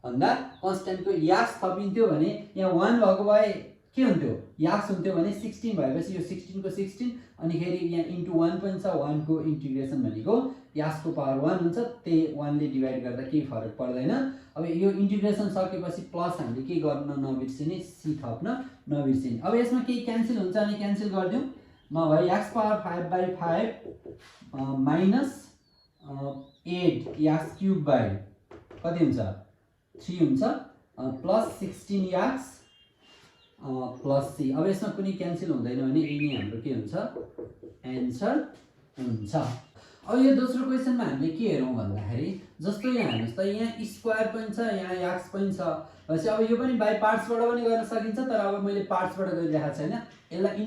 भन्दा कन्स्ट्यान्टको एक्स थपिन्थ्यो भने यहाँ 1 भएको भए के हुन्थ्यो एक्स हुन्थ्यो भने 16 भएपछि यो 16 को 16 अनि फेरि यहाँ इन्टु 1 पनि छ। 1 को इन्टिग्रेसन भनेको एक्सको पावर 1 हुन्छ, त्यही 1 ले डिभाइड गर्दा केही फरक पर्दैन। अब यो इन्टिग्रेसन सकेपछि प्लस हामीले के गर्न नबिर्सिने, सी थप्न नबिर्सिने। अब यसमा केही क्यान्सल हुन्छ भने क्यान्सल गरिदिउँ, नभए x power 5/5 minus 8 x cube by कति हुन्छ 3 हुन्छ प्लस 16 एक्स प्लस सी। अब यसमा कुनै क्यान्सल हुँदैन भने यही नै हाम्रो के हुन्छ एन्सर हुन्छ। अब यो दोस्रो क्वेसनमा हामीले के हेरौँ भन्दाखेरि जस्तो यहाँ हेर्नुहोस् त, यहाँ स्क्वायर पनि छ, यहाँ एक्स पनि छ भनेपछि अब यो पनि बाई पार्ट्सबाट पनि गर्न सकिन्छ, तर अब मैले पार्ट्सबाट गरिरहेको छैन। यसलाई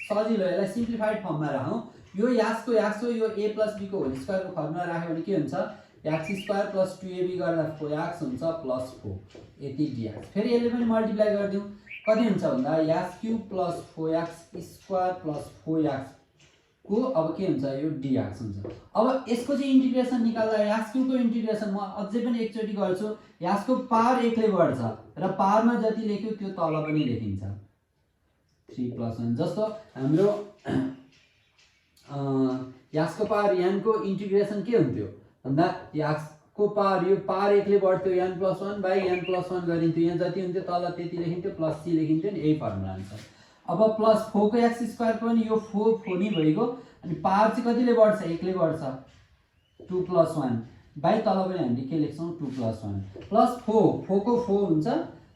सजिलो, यसलाई सिम्प्लिफाइड फर्ममा राखौँ। यो एक्सको यो ए प्लस बी को होल स्क्वायरको फर्मुला राख्यो भने के हुन्छ एक्स स्क्वायर प्लस 2ab गर्दा 4x हुन्छ प्लस 4 यति डिएक्स। फेरि यसले पनि मल्टिप्लाई गरिदिउँ, कति हुन्छ भन्दा x cube plus 4x square plus 4x को अब के हुन्छ यो डिएक्स हुन्छ। अब यसको चाहिँ इन्टिग्रेसन निकाल्दा एक्स क्युबको इन्टिग्रेसन म अझै पनि एकचोटि गर्छु। एक्सको पावर 1 ले बढ्छ र पावरमा जति लेख्यो त्यो तल पनि लेखिन्छ 3 + 1। जस्तो हाम्रो एक्सको पावर यानको इन्टिग्रेसन के हुन्थ्यो भन्दा एक्सको पावर यो पावर 1 ले बढ्थ्यो n + 1 बाई n + 1 गरिन्थ्यो, यहाँ जति हुन्थ्यो तल त्यति लेखिन्थ्यो, प्लस सी लेखिन्थ्यो नि, यही फर्मुला अनुसार। अब प्लस 4 को एक्स स्क्वायर पनि यो 4 नै भइगयो अनि पावर चाहिँ कतिले बढ्छ 1 ले बढ्छ 2 + 1 बाई तल पनि हामीले के लेख्छौँ 2 + 1 प्लस 4 को 4 हुन्छ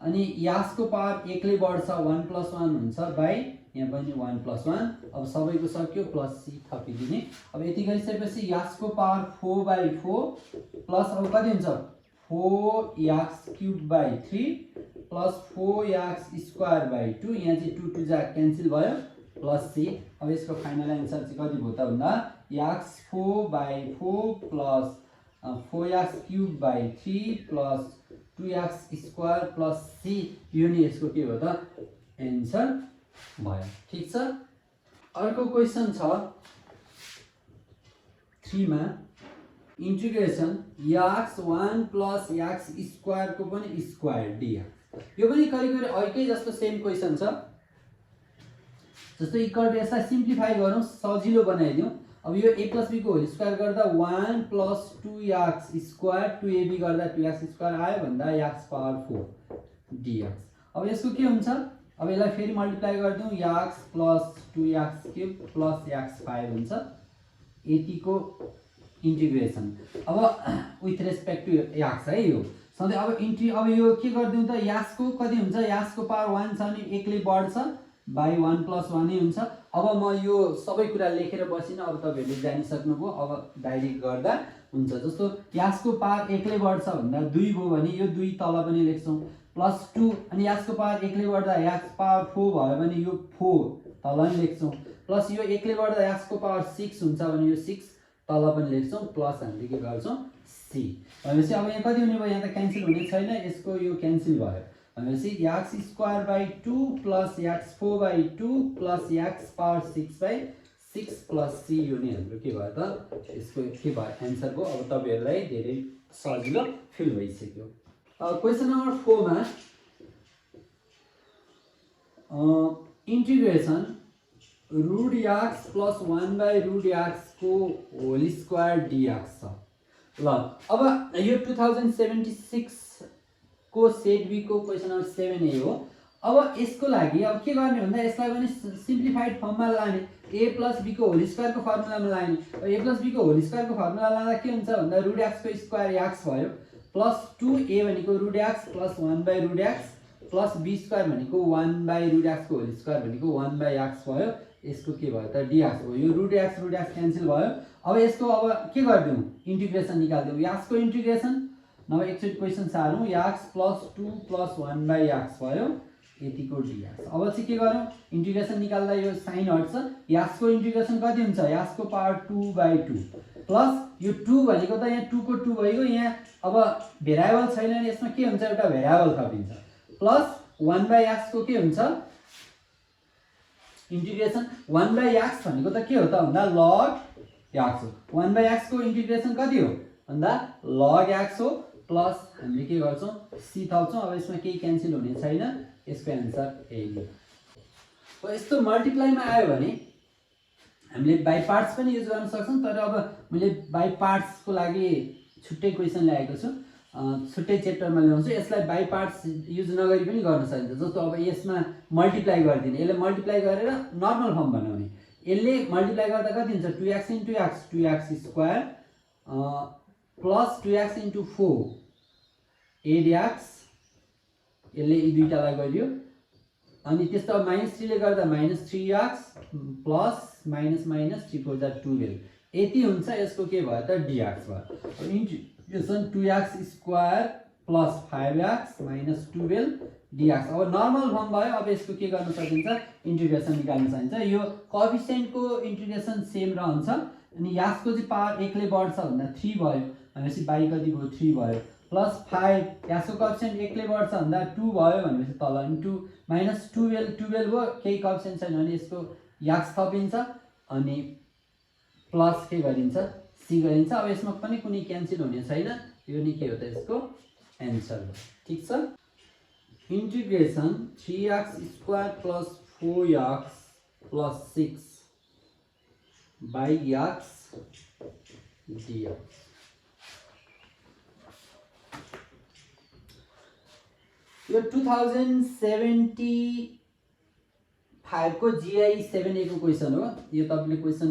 अनि एक्सको पावर 1 ले बढ्छ 1 + 1 हुन्छ बाई यहाँ पनि 1 + 1। अब सबैको सक्यो, प्लस सी थपिदिने। अब यति गरिसकेपछि एक्सको पावर 4/4 प्लस अब कति हुन्छ 4x cube by 3 plus 4x square by 2, यहाँ चाहिँ 2 2 जा क्यान्सल भयो प्लस सी। अब यसको फाइनल एन्सर चाहिँ कति भयो त भन्दा X 4/4 plus 4x³ 3 plus 2x² plus C, यो नि यसको के हो त एन्सर भयो। ठिक छ। अर्को क्वेसन छ 3 मा इंटीग्रेशन x1 प्लस x² को पनि स्क्वायर dx। यो पनि करिब अर्कै जस्तो सेम क्वेसन छ। जस्तो इक्वल टु यसलाई सिम्प्लिफाई गरौँ, सजिलो बनाइदिउँ। अब यो a प्लस b को होल स्क्वायर गर्दा 1 प्लस 2x² 2ab गर्दा 2x² आयो भन्दा x पावर 4 dx। अब यसको के हुन्छ, अब यसलाई फेरि मल्टिप्लाई गरिदिउँ, x plus 2x³ plus x5 हुन्छ। यति को इंटीग्रेशन अब विथ रेस्पेक्ट टु एक्स है यो सधैँ। अब अब यो के गरिदिउँ त, यासको कति हुन्छ, यासको पावर 1 छ भने एकले बढ्छ बाई 1 प्लस 1 नै हुन्छ। अब म यो सबै कुरा लेखेर बसिन, अब तपाईहरुले जानिसक्नुभयो। अब डाइरेक्ट गर्दा हुन्छ। जस्तो यासको पावर एकले बढ्छ भन्दा 2 भयो भने यो 2 तल पनि लेख्छौँ, प्लस 2 अनि यासको पावर एकले बढ्दा यास पावर 4 भयो भने यो 4 तल पनि लेख्छौँ, प्लस यो एकले बढ्दा यासको पावर 6 हुन्छ भने यो 6 तल पनि लेख्छौँ, प्लस हामीले के गर्छौँ सी। भनेपछि अब यहाँ कति हुने भयो, यहाँ त क्यान्सल हुने छैन, यसको यो क्यान्सल भयो भनेपछि x²/2 plus x4/2 plus x power 6/6 plus C, यो नै हाम्रो के भयो त यसको के भयो एन्सर भयो। अब तपाईहरुलाई धेरै सजिलो फिल भइसक्यो। क्वेसन नम्बर 4 मा इंटीग्रेशन √x प्लस 1/√x को होल स्क्वायर dx छ। ल अब यो 2076 को सेट बी को क्वेसन नम्बर 7 हो। अब यसको लागि अब के गर्ने भन्दा यसलाई पनि सिम्प्लिफाइड फर्ममा लाने, a प्लस b को होल स्क्वायर को फर्मुलामा लाने। अब a प्लस b को होल स्क्वायर को फर्मुला लाँदा के हुन्छ भन्दा √x को स्क्वायर x भयो, प्लस 2a भनेको √x plus 1/√x plus b square भनेको 1/√x को होल स्क्वायर भनेको 1/x भयो। यसको के भयो त dx हो। यो √x क्यान्सल भयो। अब यसको अब के गर्दिउँ, इन्टिग्रेसन निकाल्दिउँ। x को इन्टिग्रेसन नभए एकचोटि क्वेसन सारौँ, x प्लस 2 प्लस 1/x भयो यतिको dx। अब चाहिँ के गरौँ, इन्टिग्रेसन निकाल्दा यो साइन हट्छ, x को इन्टिग्रेसन कति हुन्छ, x को पावर 2/2 प्लस यो 2 भनेको त यहाँ 2 को 2 भइगयो। यहाँ अब भेरिएबल छैन भने यसमा के हुन्छ, एउटा भेरिएबल थपिन्छ, प्लस 1/x को के हुन्छ इंटीग्रेशन 1/x भनेको त के हो त भन्दा log x हो। 1/x को इंटीग्रेशन कति हो भन्दा log x हो, प्लस हामीले के गर्छौं c थप्छौं। अब यसमा केही क्यान्सल हुने छैन, यसको आन्सर यही हो। अब यस्तो मल्टिप्लाईमा आयो भने हामीले बाइ पार्ट्स पनि युज गर्न सक्छौं, तर अब मैले बाइ पार्ट्स को लागि छुट्टै क्वेसन ल्याएको छु, छुट्टै च्याप्टरमा ल्याउँछु। यसलाई बाइ पार्ट्स युज नगरी पनि गर्न सकिन्छ। जस्तो अब यसमा मल्टिप्लाई गरिदिने, यसले मल्टिप्लाई गरेर नर्मल फर्म बनाउने। यसले मल्टिप्लाई गर्दा कति हुन्छ 2x * x 2x² plus 2x * 4 8x, यसले यी दुईटालाई गरियो। अनि त्यस्तो -3 ले गर्दा -3x प्लस माइनस 3 4 जा 12 यति हुन्छ। यसको के भयो त dx भयो। Integration 2x² plus 5x minus 12 dx। अब नर्मल फर्म भयो। अब यसको के गर्न सकिन्छ, इंटीग्रेशन निकाल्न सकिन्छ। यो कोएफिसिएन्ट को इंटीग्रेशन सेम रहन्छ। अनि x को चाहिँ पावर 1 ले बढ्छ भन्दा 3 भयो भनेपछि बाइ कति भयो 3 भयो, प्लस 5 x को कोएफिसिएन्ट 1 ले बढ्छ भन्दा 2 भयो भनेपछि तल इन्टु माइनस 12 भयो। केही कोएफिसिएन्ट छैन भने यसको x थपिन्छ अनि प्लस के गरिन्छ c गरिन्छ। अब यसमा पनि कुनै क्यान्सल हुने छैन, यो नि के हो त यसको एन्सर हो। ठीक छ। Integration 3x² plus 4x plus 6 by x dx। यो 2075 को GI 7A को क्वेसन हो। यो तपाईले क्वेसन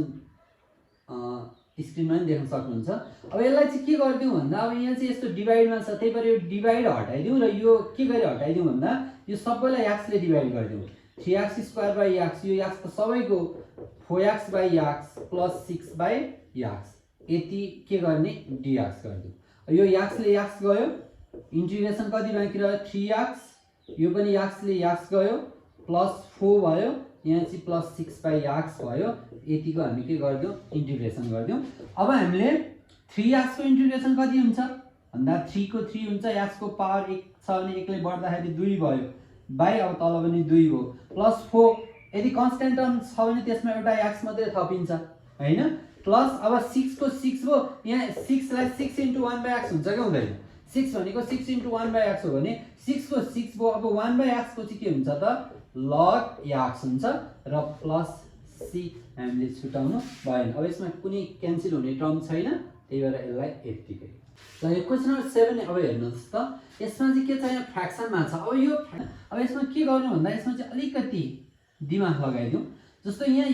स्क्रिनमा पनि देख्न सक्नुहुन्छ। अब यसलाई चाहिँ के गर्दिउँ भन्दा अब यहाँ चाहिँ यस्तो डिभाइडमा छ, त्यही भएर यो डिभाइड हटाइदिउँ र यो के गरी हटाइदिउँ भन्दा यो सबैलाई x ले डिभाइड गरिदिउँ। 3x² x, यो x त सबैको 4x/x प्लस 6/x यति के गर्ने dx गरिदिउँ। यो x ले x गयो, इंटीग्रेशन कति बाँकी रह्यो 3x, यो पनि x ले x गयो, प्लस 4 भयो यहाँ चाहिँ +6/x भयो। यतिको हामी के गर्दियौँ इन्टिग्रेसन गर्दियौँ। अब हामीले 3x को इन्टिग्रेसन कति हुन्छ भन्दा 3 को 3 हुन्छ, x को पावर 1 छ भने 1 ले बढ्दाखेरि 2 भयो बाइ अब तल पनि 2 भयो +4 यदि कन्स्ट्यान्ट टर्म छ भने त्यसमा एउटा x मात्रै थपिन्छ हैन प्लस अब 6 को 6 भयो। यहाँ 6 लाई 6 * 1/x हुन्छ कि हुँदैन 6 भनेको 6 * 1/x हो भने 6 को 6 भयो। अब 1/x को चाहिँ के हुन्छ त log x हुन्छ र प्लस c हामीले छुटाउनु भएन। अब यसमा कुनै क्यान्सल हुने टर्म छैन त्यही भएर यसलाई यतिकै ल। यो क्वेशन नम्बर 7 अब हेर्नुस् त यसमा चाहिँ के छ यहाँ फ्र्याक्सनमा छ। अब यसमा के गर्नु भन्दा यसमा चाहिँ अलिकति दिमाग लगाइदिउँ। जस्तो यहाँ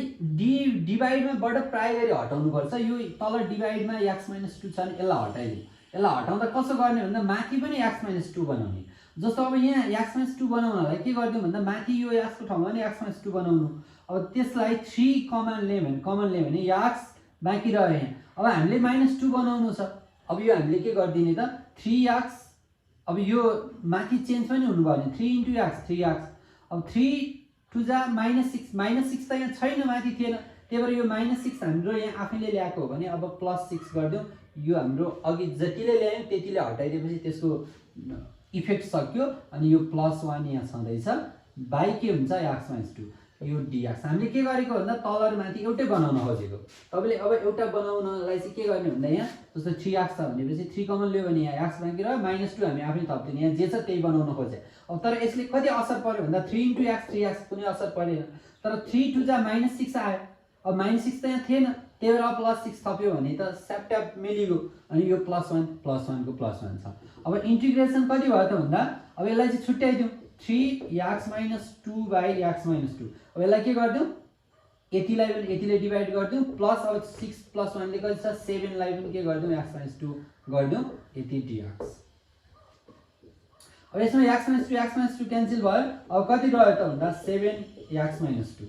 डिभाइडमा बाट प्राय गरी हटाउनु पर्छ। यो तल डिभाइडमा x - 2 छ भने यसलाई हटाइदिउँ। यसलाई हटाउँदा कसो गर्ने भन्दा माथि पनि x - 2 बनाउने। जस्तो अब यहाँ x - 2 बनाउनलाई के गर्दिउँ भन्दा माथि यो x को ठाउँमा नि x - 2 बनाउनु। अब त्यसलाई 3 कमन ले भने x बाँकी रह्यो यहाँ। अब हामीले -2 बनाउनु छ। अब यो हामीले के गर्दिने त 3x अब यो माथि चेन्ज पनि हुनु भयो भने 3 * x 3x अब 3 2 जा -6 त यहाँ छैन माथि थिएन त्यही भएर यो -6 हाम्रो यहाँ आफैले ल्याएको हो भने अब +6 गरिदिउँ। यो हाम्रो अघि जतिले ल्यायौँ त्यतिले हटाइदिएपछि त्यसको इफेक्ट सक्यो अनि यो +1 यहाँ छँदैछ बाइ के हुन्छ x - 2 यो dx। हामीले के गरेको भन्दा तल र माथि एउटै बनाउन खोजेको। तपाईले अब एउटा बनाउनलाई चाहिँ के गर्ने भन्दा यहाँ जस्तो 3x छ भनेपछि 3 कमन लियो भने यहाँ x बाँकी रह्यो -2 हामी आफै थप्दिने यहाँ जे छ त्यही बनाउन खोजे। अब तर यसले कति असर पर्यो भन्दा 3 * x 3x कुनै असर परेन तर 3 2 जा -6 आयो। अब -6 त यहाँ थिएन त्यही भएर +6 थप्यो भने त स्यापट्याप मिलिगयो अनि यो +1 को +1 छ। अब इन्टिग्रेसन कति भयो त भन्दा अब यसलाई चाहिँ छुट्याइदिउँ 3x - 2/x - 2। अब यसलाई के गर्दिउँ यतिलाई पनि यतिले डिभाइड गर्दिउँ प्लस अब 6 + 1 ले कति छ 7 लाई पनि के गर्दिउँ x - 2 गर्दिउँ यति dx। अब यसमा x - 2 क्यान्सल भयो। अब कति रह्यो त भन्दा 7x - 2।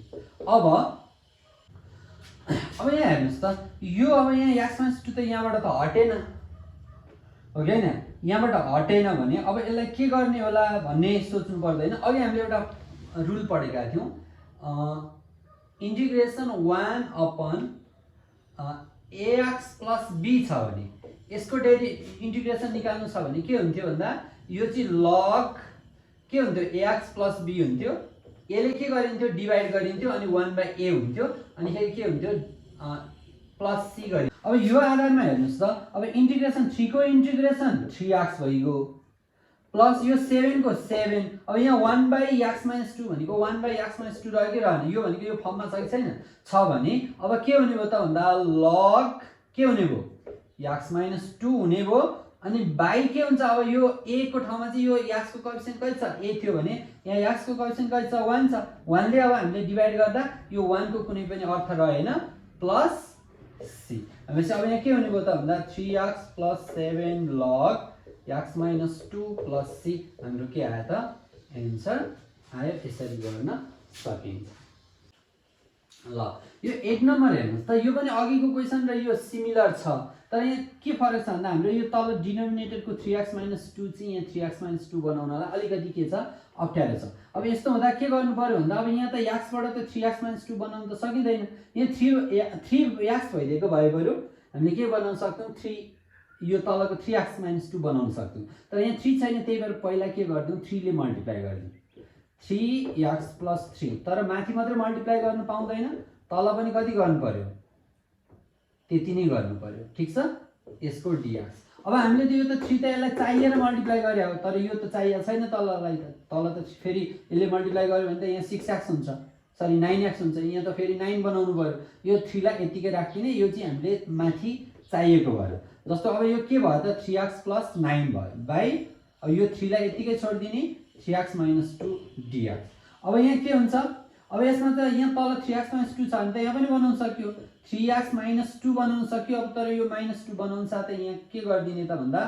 अब यहाँ हेर्नुस् त यो अब यहाँ x - 2 त यहाँबाट त हटेन हो कि हैन यहाँबाट हटेन भने अब यसलाई के गर्ने होला भन्ने सोच्नु पर्दैन। अघि हामीले एउटा रुल पढेका थियौं इन्टिग्रेसन 1/ax + b छ भने यसको इन्टिग्रेसन निकाल्नु छ भने के हुन्थ्यो भन्दा यो चाहिँ log के हुन्थ्यो ax + b हुन्थ्यो। यसले के गरिन्थ्यो डिभाइड गरिन्थ्यो अनि 1/a हुन्थ्यो अनि फेरि के हुन्थ्यो +c गरि। अब यो आधारमा हेर्नुस् त अब इन्टिग्रेसन 3 को इन्टिग्रेसन 3x भइगयो प्लस यो 7 को 7। अब यहाँ 1/x - 2 भनेको 1/x - 2 रह्यो कि रहेन यो भनेको यो फर्ममा छ कि छैन छ भने अब के हुने भयो त भन्दा log के हुने भयो x - 2 हुने भयो अनि बाइ के हुन्छ अब यो a को ठाउँमा चाहिँ यो x को कोएफिसिएन्ट कति छ a थियो भने यहाँ x को कोएफिसिएन्ट कति छ 1 छ 1 ले अब हामीले डिभाइड गर्दा यो 1 को कुनै पनि अर्थ रहेन प्लस c। भनेपछि अब यहाँ के हुने भयो त भन्दा 3x + 7 log x - 2 + c हाम्रो के आयो त एन्सर आयो। यसरी गर्न सकिन्छ। ल यो 8 नम्बर हेर्नुस् त यो पनि अघिको क्वेशन र यो सिमिलर छ तर यहाँ के फरक छ भन्दा हाम्रो यो तल डिनोमिनेटरको 3x - 2 चाहिँ यहाँ 3x - 2 बनाउनलाई अलिकति के छ अप्ठ्यारो छ। अब यस्तो हुँदा के गर्नु पर्यो भन्दा अब यहाँ त x बाट त 3x - 2 बनाउन त सकिदैन यहाँ 3x भइदिएको भए बरु हामीले के बनाउन सक्छौं 3 यो तलको 3x - 2 बनाउन सक्छौं तर यहाँ 3 छैन त्यही भएर पहिला के गर्दिउँ 3 ले मल्टिप्लाई गर्दिउँ 3x + 3 तर माथि मात्र मल्टिप्लाई गर्न पाउँदैन तल पनि कति गर्नु पर्यो त्यति नै गर्नु पर्यो ठीक छ यसको dx। अब हामीले त यो त 3 त यसलाई चाहिएर मल्टिप्लाई गरे हो तर यो त चाहिएको छैन तललाई त तल त फेरि यसले मल्टिप्लाई गर्यो भने त यहाँ 6x हुन्छ सरी 9x हुन्छ यहाँ त फेरि 9 बनाउनु पर्यो यो 3 लाई यतिकै राख्दिने यो चाहिँ हामीले माथि चाहिएको भयो। जस्तो अब यो के भयो त 3x + 9 भयो बाइ अब यो 3 लाई यतिकै छोड्दिने 3x - 2 dx। अब यहाँ के हुन्छ अब यसमा त यहाँ तल 3x - 2 छ भने त यहाँ पनि बनाउन सक्यो 3x - 2 बनाउन सक्यो। अब तर यो -2 बनाउन साथै यहाँ के गर्दिने त भन्दा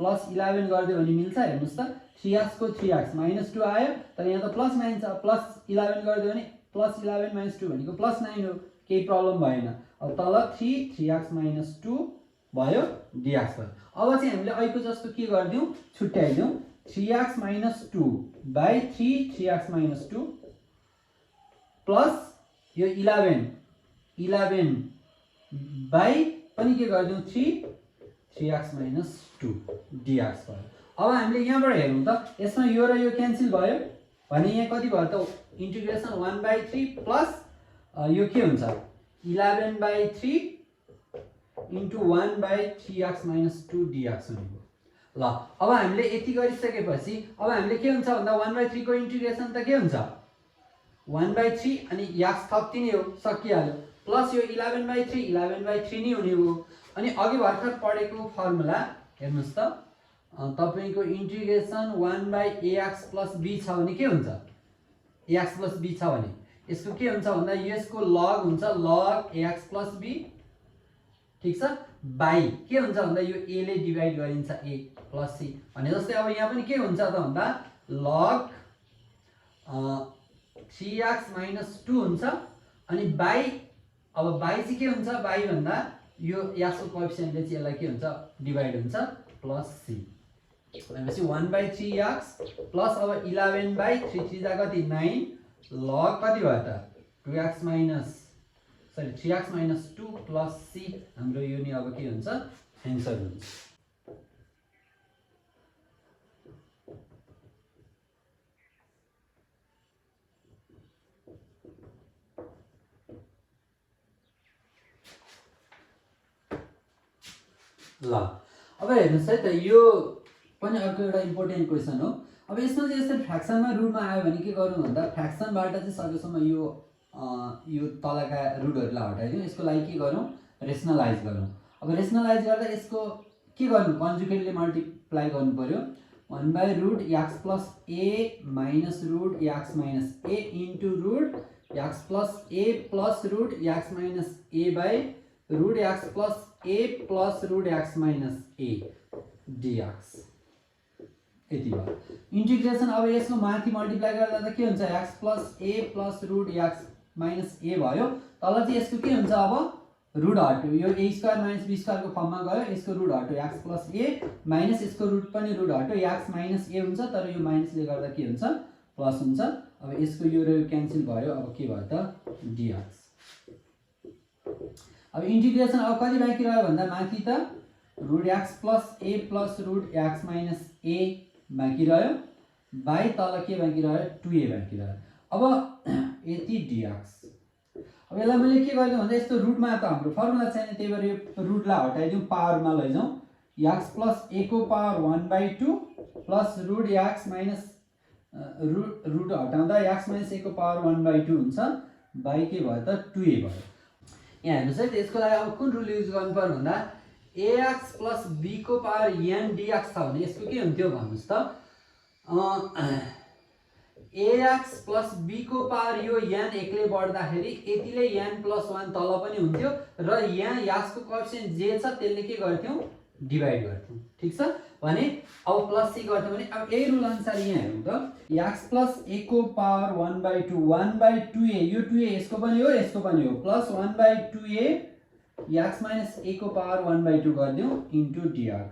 +11 गर्दियो भने मिल्छ। हेर्नुस् त 3x को 3x -2 आयो तर यहाँ त +9 छ +11 गर्दियो भने +11 - 2 भनेको +9 हो केही प्रब्लम भएन। अब तल 3x - 2 भयो dx भयो। अब चाहिँ हामीले अहिलेको जस्तो के गर्दियौं छुट्याइदिउँ 3x - 2 / 3 3x - 2 प्लस यो 11 बाई पनि के गरिदिउँ 3x माइनस 2 dx भयो। अब हामीले यहाँबाट हेरौँ त यसमा यो र यो क्यान्सल भयो भने यहाँ कति भयो त इन्टिग्रेसन 1/3 प्लस यो के हुन्छ 11/3 इन्टु 1/3x माइनस 2 dx हुने भयो। ल अब हामीले यति गरिसकेपछि अब हामीले के हुन्छ भन्दा 1/3 को इन्टिग्रेसन त के हुन्छ 1/3 अनि x थप्दिने हो सकिहाल्यो प्लस यो 11/3 नै हुने हो। अनि अघि भर्खर पढेको फर्मुला हेर्नुस् त तपाईको इन्टिग्रेसन 1/ax + b छ भने के हुन्छ ax + b छ भने यसको के हुन्छ भन्दा यसको log हुन्छ log ax + b ठीक छ बाई के हुन्छ भन्दा यो a ले डिवाइड गरिन्छ a + c भने जस्तै अब यहाँ पनि के हुन्छ त भन्दा log 3x - 2 हुन्छ अनि बाई अब बाई चाहिँ के हुन्छ बाई भन्दा यो यसको कोएफिसिएन्टले चाहिँ यसलाई के हुन्छ डिवाइड हुन्छ + c भनेपछि 1/3x प्लस अब 11/3 3 जा कति 9 log कति भयो त 3x - 2 + c हाम्रो यो नि अब के हुन्छ आन्सर हुन्छ। ल अब हेर्नुस् है त यो पनि अर्को एउटा इम्पोर्टेन्ट क्वेसन हो। अब यसमा चाहिँ यसरी फ्र्याक्सनमा रुटमा आयो भने के गर्नु भन्दा फ्र्याक्सनबाट चाहिँ सकेसम्म यो तलका रुटहरूलाई हटाइदिउँ यसको लागि के गरौँ रेसनलाइज गरौँ। अब रेसनलाइज गर्दा यसको के गर्नु कन्जुगेटले मल्टिप्लाई गर्नु पर्यो 1/√x + a - √x - a into √x + a + √x - a by √x + a + √x - a dx यति भयो। इन्टिग्रेसन अब यसको माथि मल्टिप्लाई गर्दा त के हुन्छ x + a + √x - a भयो तल चाहिँ यसको के हुन्छ अब रुट हट्यो यो a² - b² को फर्ममा गयो यसको रुट हट्यो x + a माइनस यसको रुट पनि रुट हट्यो x - a हुन्छ तर यो माइनसले गर्दा के हुन्छ प्लस हुन्छ। अब यसको यो र यो क्यान्सल भयो अब के भयो त dx। अब इन्टिग्रेसन अब कति बाँकी रह्यो भन्दा माथि त √x + a + √x - a बाँकी रह्यो बाई तल के बाँकी रह्यो 2a बाँकी रह्यो। अब यति dx। अब यसलाई मैले के गरिदिउँ भन्दा यस्तो रुटमा त हाम्रो फर्मुला छैन त्यही भएर यो रुटलाई हटाइदिउँ पावरमा लैजाउँ x + a को power 1/2 plus √x minus root हटाउँदा x - a को पावर 1/2 हुन्छ बाई के भयो त 2a भयो। यहाँ हेर्नुस् है त्यसको लागि अब कुन रुल युज गर्नु पर्यो भन्दा ax + b को पावर n dx छ भने यसको के हुन्थ्यो भन्नुस् त ax + b को पावर यो n एकले बढ्दाखेरि यतिले n + 1 तल पनि हुन्थ्यो र यहाँ यसको कोएफिसिएन्ट जे छ त्यसले के गर्थ्यौं डिवाइड गर्थ्यौं ठीक छ भने अब प्लस c गर्थ्यौं भने अब यही रुल अनुसार यहाँ हेरौँ त x + a को पावर 1/2 1/2a यो 2a यसको पनि हो यसको पनि हो प्लस 1/2a x - a को पावर 1/2 गरिदिउँ इन्टु dx।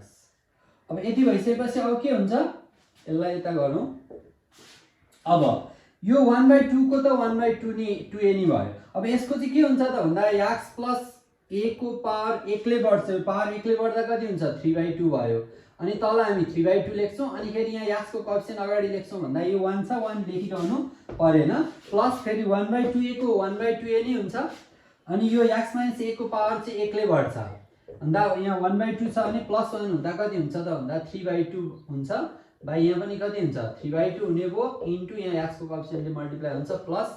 अब यति भइसकेपछि अब के हुन्छ यसलाई यता गरौँ अब यो 1/2 को त 1/2 नि 2a नि भयो। अब यसको चाहिँ के हुन्छ त भन्दा x + a को पावर 1 ले बढ्छ पावर 1 ले बढ्दा कति हुन्छ 3/2 भयो अनि तल हामी 3/2 लेख्छौं अनि फेरि यहाँ x को कोएफिसिएन्ट अगाडि लेख्छौं भन्दा यो 1 छ 1 लेखिरहनु परेन प्लस फेरि 1/2a को 1/2a नि हुन्छ अनि यो x - a को पावर चाहिँ 1 ले बढ्छ भन्दा यहाँ 1/2 छ भने प्लस 1 हुँदा कति हुन्छ त भन्दा 3/2 हुन्छ बाइ यहाँ पनि कति हुन्छ 3/2 हुने भयो इन्टु यहाँ x को कोएफिसिएन्टले मल्टिप्लाई हुन्छ प्लस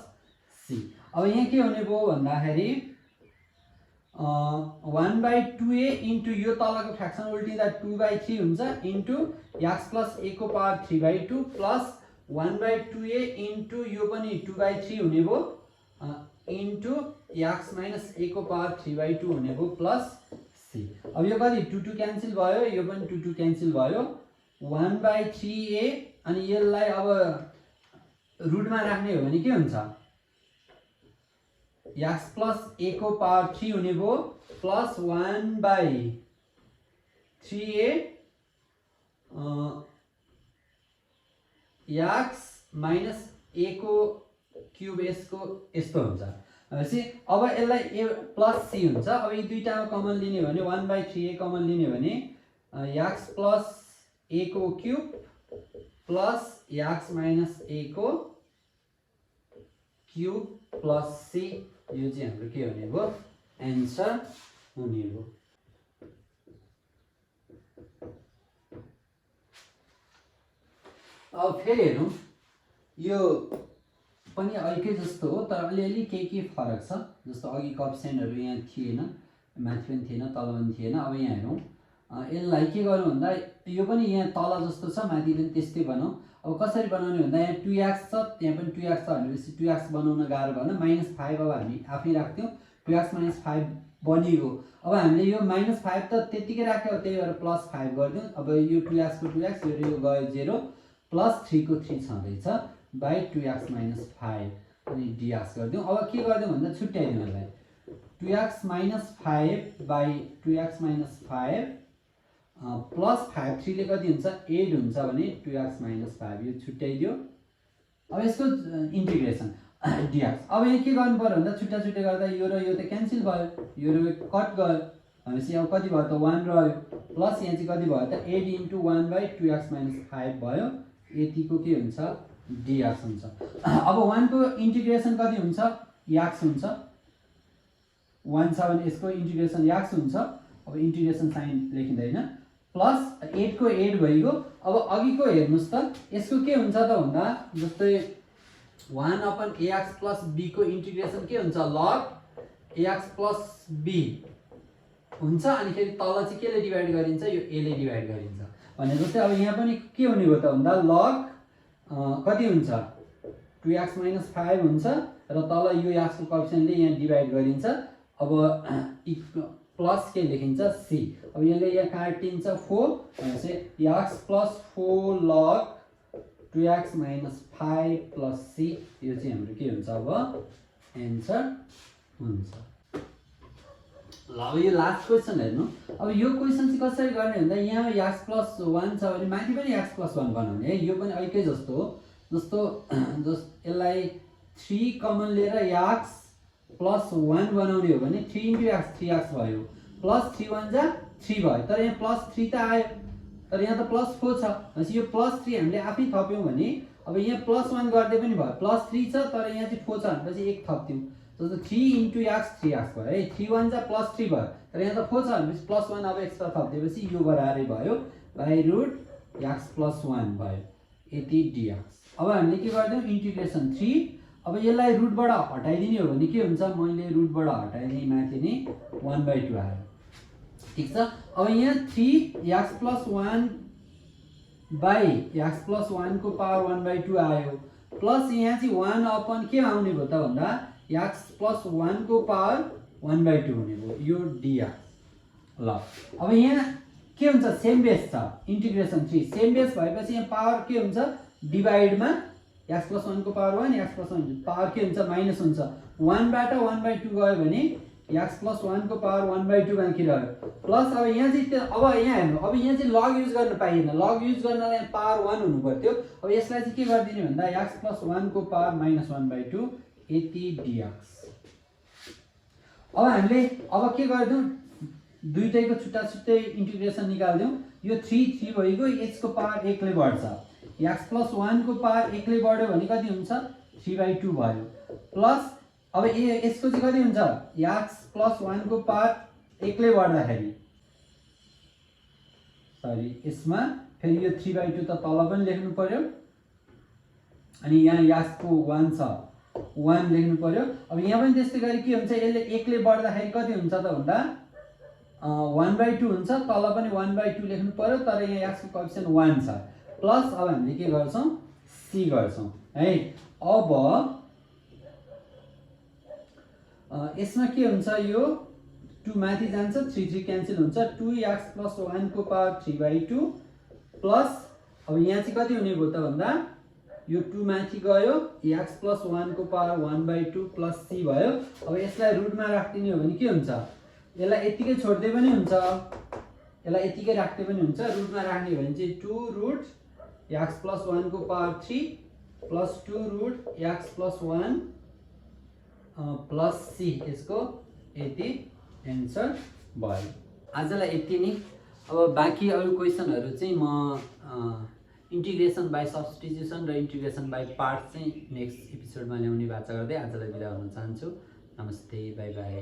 c। अब यहाँ के हुने भयो भन्दाखेरि 1/2a इन्टु यो तलको फ्र्याक्सन उल्टिँदा 2/3 हुन्छ इन्टु x + a को पावर 3/2 प्लस 1/2a इन्टु यो पनि 2/3 हुने भयो इन्टु x - a को पावर 3/2 हुने भयो प्लस c। अब यो कति 2 2 क्यान्सल भयो यो पनि 2 2 क्यान्सल भयो 1/3a अनि यसलाई अब रुटमा राख्ने हो भने के हुन्छ x + a को पावर 3 हुने भयो प्लस 1/3a x - a को क्युब यसको यस्तो हुन्छ भनेपछि अब यसलाई a प्लस c हुन्छ। अब यी दुईटामा कमन लिने भने 1/3a कमन लिने भने x प्लस a को cube plus x minus a को क्युब प्लस c, यो चाहिँ हाम्रो के हुने भयो, एन्सर हुने भयो। अब फेरि हेरौँ, यो पनि अर्कै जस्तो हो तर अलिअलि के फरक छ। जस्तो अघि कप्सेन्टहरू यहाँ थिएन, माथि पनि थिएन, तल पनि थिएन। अब यहाँ हेरौँ, यसलाई के गर्नु भन्दा यो पनि यहाँ तल जस्तो छ, माथि पनि त्यस्तै बनाऊ। अब कसरी बनाउने भन्दा यहाँ 2x छ, त्यहाँ पनि 2x छ भनेपछि 2x बनाउन गाह्रो भएन। -5 अब हामी आफै राख्थ्यौँ, 2x - 5 बनियो। अब हामीले यो -5 त त्यतिकै राख्यो, त्यही भएर +5 गरिदिउँ। अब यो 2x को 2x, यो गयो 0, प्लस 3 को 3 छँदैछ बाई 2x - 5 अनि dx गरिदिउँ। अब के गरिदिउँ भन्दा छुट्याइदिउँ यसलाई, 2x - 5 बाई 2x - 5 प्लस 5, 3 ले कति हुन्छ 8 हुन्छ भने 2x - 5 यो छुट्याइदियो। अब यसको इन्टिग्रेसन dx। अब यहाँ के गर्नु पर्यो भन्दा छुट्टा गर्दा यो र यो त क्यान्सल भयो, यो र यो कट गयो भनेपछि अब कति भयो त 1 रह्यो, प्लस यहाँ चाहिँ कति भयो त 8 × 1/2x - 5 भयो, यतिको के हुन्छ dx हुन्छ। अब 1 को इन्टिग्रेसन कति हुन्छ, x हुन्छ, 1 छ भने यसको इन्टिग्रेसन x हुन्छ। अब इन्टिग्रेसन साइन लेखिँदैन, प्लस 8 को 8 भइगयो। अब अघिको हेर्नुस् त, यसको के हुन्छ त भन्दा जस्तै 1/ax + b को इन्टिग्रेसन के हुन्छ, log ax + b हुन्छ। अनि फेरि तल चाहिँ केले डिभाइड गरिन्छ, यो a ले डिभाइड गरिन्छ भने जस्तै अब यहाँ पनि के हुने भयो त भन्दा log कति हुन्छ 2x - 5 हुन्छ र तल यो x को कोएफिसिएन्टले यहाँ डिभाइड गरिन्छ। अब प्लस के लेखिन्छ c। अब यसले यहाँ काटिन्छ 4 भनेपछि x + 4 log 2x - 5 + c, यो चाहिँ हाम्रो के हुन्छ अब एन्सर हुन्छ। ल अब यो लास्ट क्वेसन हेर्नु। अब यो क्वेसन चाहिँ कसरी गर्ने भन्दा यहाँ x + 1 छ भने माथि पनि x + 1 बनाउने है, यो पनि अर्कै जस्तो हो। जस्तो यसलाई 3 कमन लिएर x + 1 बनाउने हो भने 3 × x 3x भयो, प्लस 3 × 1 = 3 भयो। तर यहाँ +3 त आयो, तर यहाँ त +4 छ भनेपछि यो +3 हामीले आफै थप्यौँ भने अब यहाँ +1 गर्दै पनि भयो, +3 छ तर यहाँ चाहिँ 4 छ भनेपछि 1 थप्थ्यौँ। जस्तो 3 × x 3x भयो है, 3 × 1 = +3 भयो, तर यहाँ त 4 छ भनेपछि +1 अब एक्स्ट्रा थपिदिएपछि यो बराबरै भयो /√x + 1 भयो, यति dx। अब हामीले के गर्दियौँ इन्टिग्रेसन 3। अब यसलाई रुटबाट हटाइदिने हो भने के हुन्छ, मैले रुटबाट हटाइदिएँ, माथि नै 1/2 आयो, ठिक छ। अब यहाँ 3x + 1 बाई x + 1 को पावर 1/2 आयो, प्लस यहाँ चाहिँ 1 के आउने भयो त भन्दा x + 1 को पावर 1/2 हुने भयो, यो dx। ल अब यहाँ के हुन्छ, सेम बेस छ, इन्टिग्रेसन 3 सेम बेस भएपछि यहाँ पावर के हुन्छ डिभाइडमा x + 1 को पावर 1, x + 1 पावर के हुन्छ माइनस हुन्छ। 1 बाट 1/2 गयो भने x + 1 को पावर 1/2 बाँकी रह्यो, प्लस अब यहाँ चाहिँ अब यहाँ हेर्नु, अब यहाँ चाहिँ लग युज गर्न पाइएन, लग युज गर्नलाई पावर 1 हुनु पर्थ्यो। अब यसलाई चाहिँ के गरिदिने भन्दा x + 1 को पावर -1/2 यति dx। अब हामीले अब के गरिदिउँ, दुईटैको छुट्टा छुट्टै इन्टिग्रेसन निकाल्दिउँ। यो 3 भइगयो, h को पावर 1 ले बढ्छ, x + 1 को पावर 1 ले बढ्यो भने कति हुन्छ 3/2 भयो, प्लस अब यसको चाहिँ कति हुन्छ x + 1 को पावर 1 ले बढ्दाखेरि सरी यसमा फेरि यो 3/2 त तल पनि लेख्नु पर्यो, अनि यहाँ x को 1 छ 1 लेख्नु पर्यो। अब यहाँ पनि त्यस्तै गरी के हुन्छ, यसले 1 ले बढ्दाखेरि कति हुन्छ त भन्दा 1/2 हुन्छ, तल पनि 1/2 लेख्नु पर्यो, तर यहाँ x को कोएफिसिएन्ट 1 छ, प्लस अब हामीले के गर्छौं c गर्छौं है। अब यसमा के हुन्छ, यो 2 माथि जान्छ, 3 क्यान्सल हुन्छ, 2x + 1 को पावर 3/2 प्लस अब यहाँ चाहिँ कति हुने भयो त भन्दा यो 2 माथि गयो, x + 1 को पावर 1/2 प्लस c भयो। अब यसलाई रुटमा राख्दिने हो भने के हुन्छ, यसलाई यतिकै छोड्दै पनि हुन्छ, यसलाई यतिकै राख्दै पनि हुन्छ। रुटमा राख्ने हो भने चाहिँ 2√x + 1 को power 3 plus 2 root X plus 1 plus C, यसको यति एन्सर भयो। आजलाई यति नै। अब बाँकी अरू क्वेसनहरू चाहिँ म इन्टिग्रेसन बाई सब्स्टिट्युसन र इन्टिग्रेसन बाई पार्ट चाहिँ नेक्स्ट एपिसोडमा ल्याउने बाचा गर्दै आजलाई बिदा हुन चाहन्छु। नमस्ते, बाई बाई।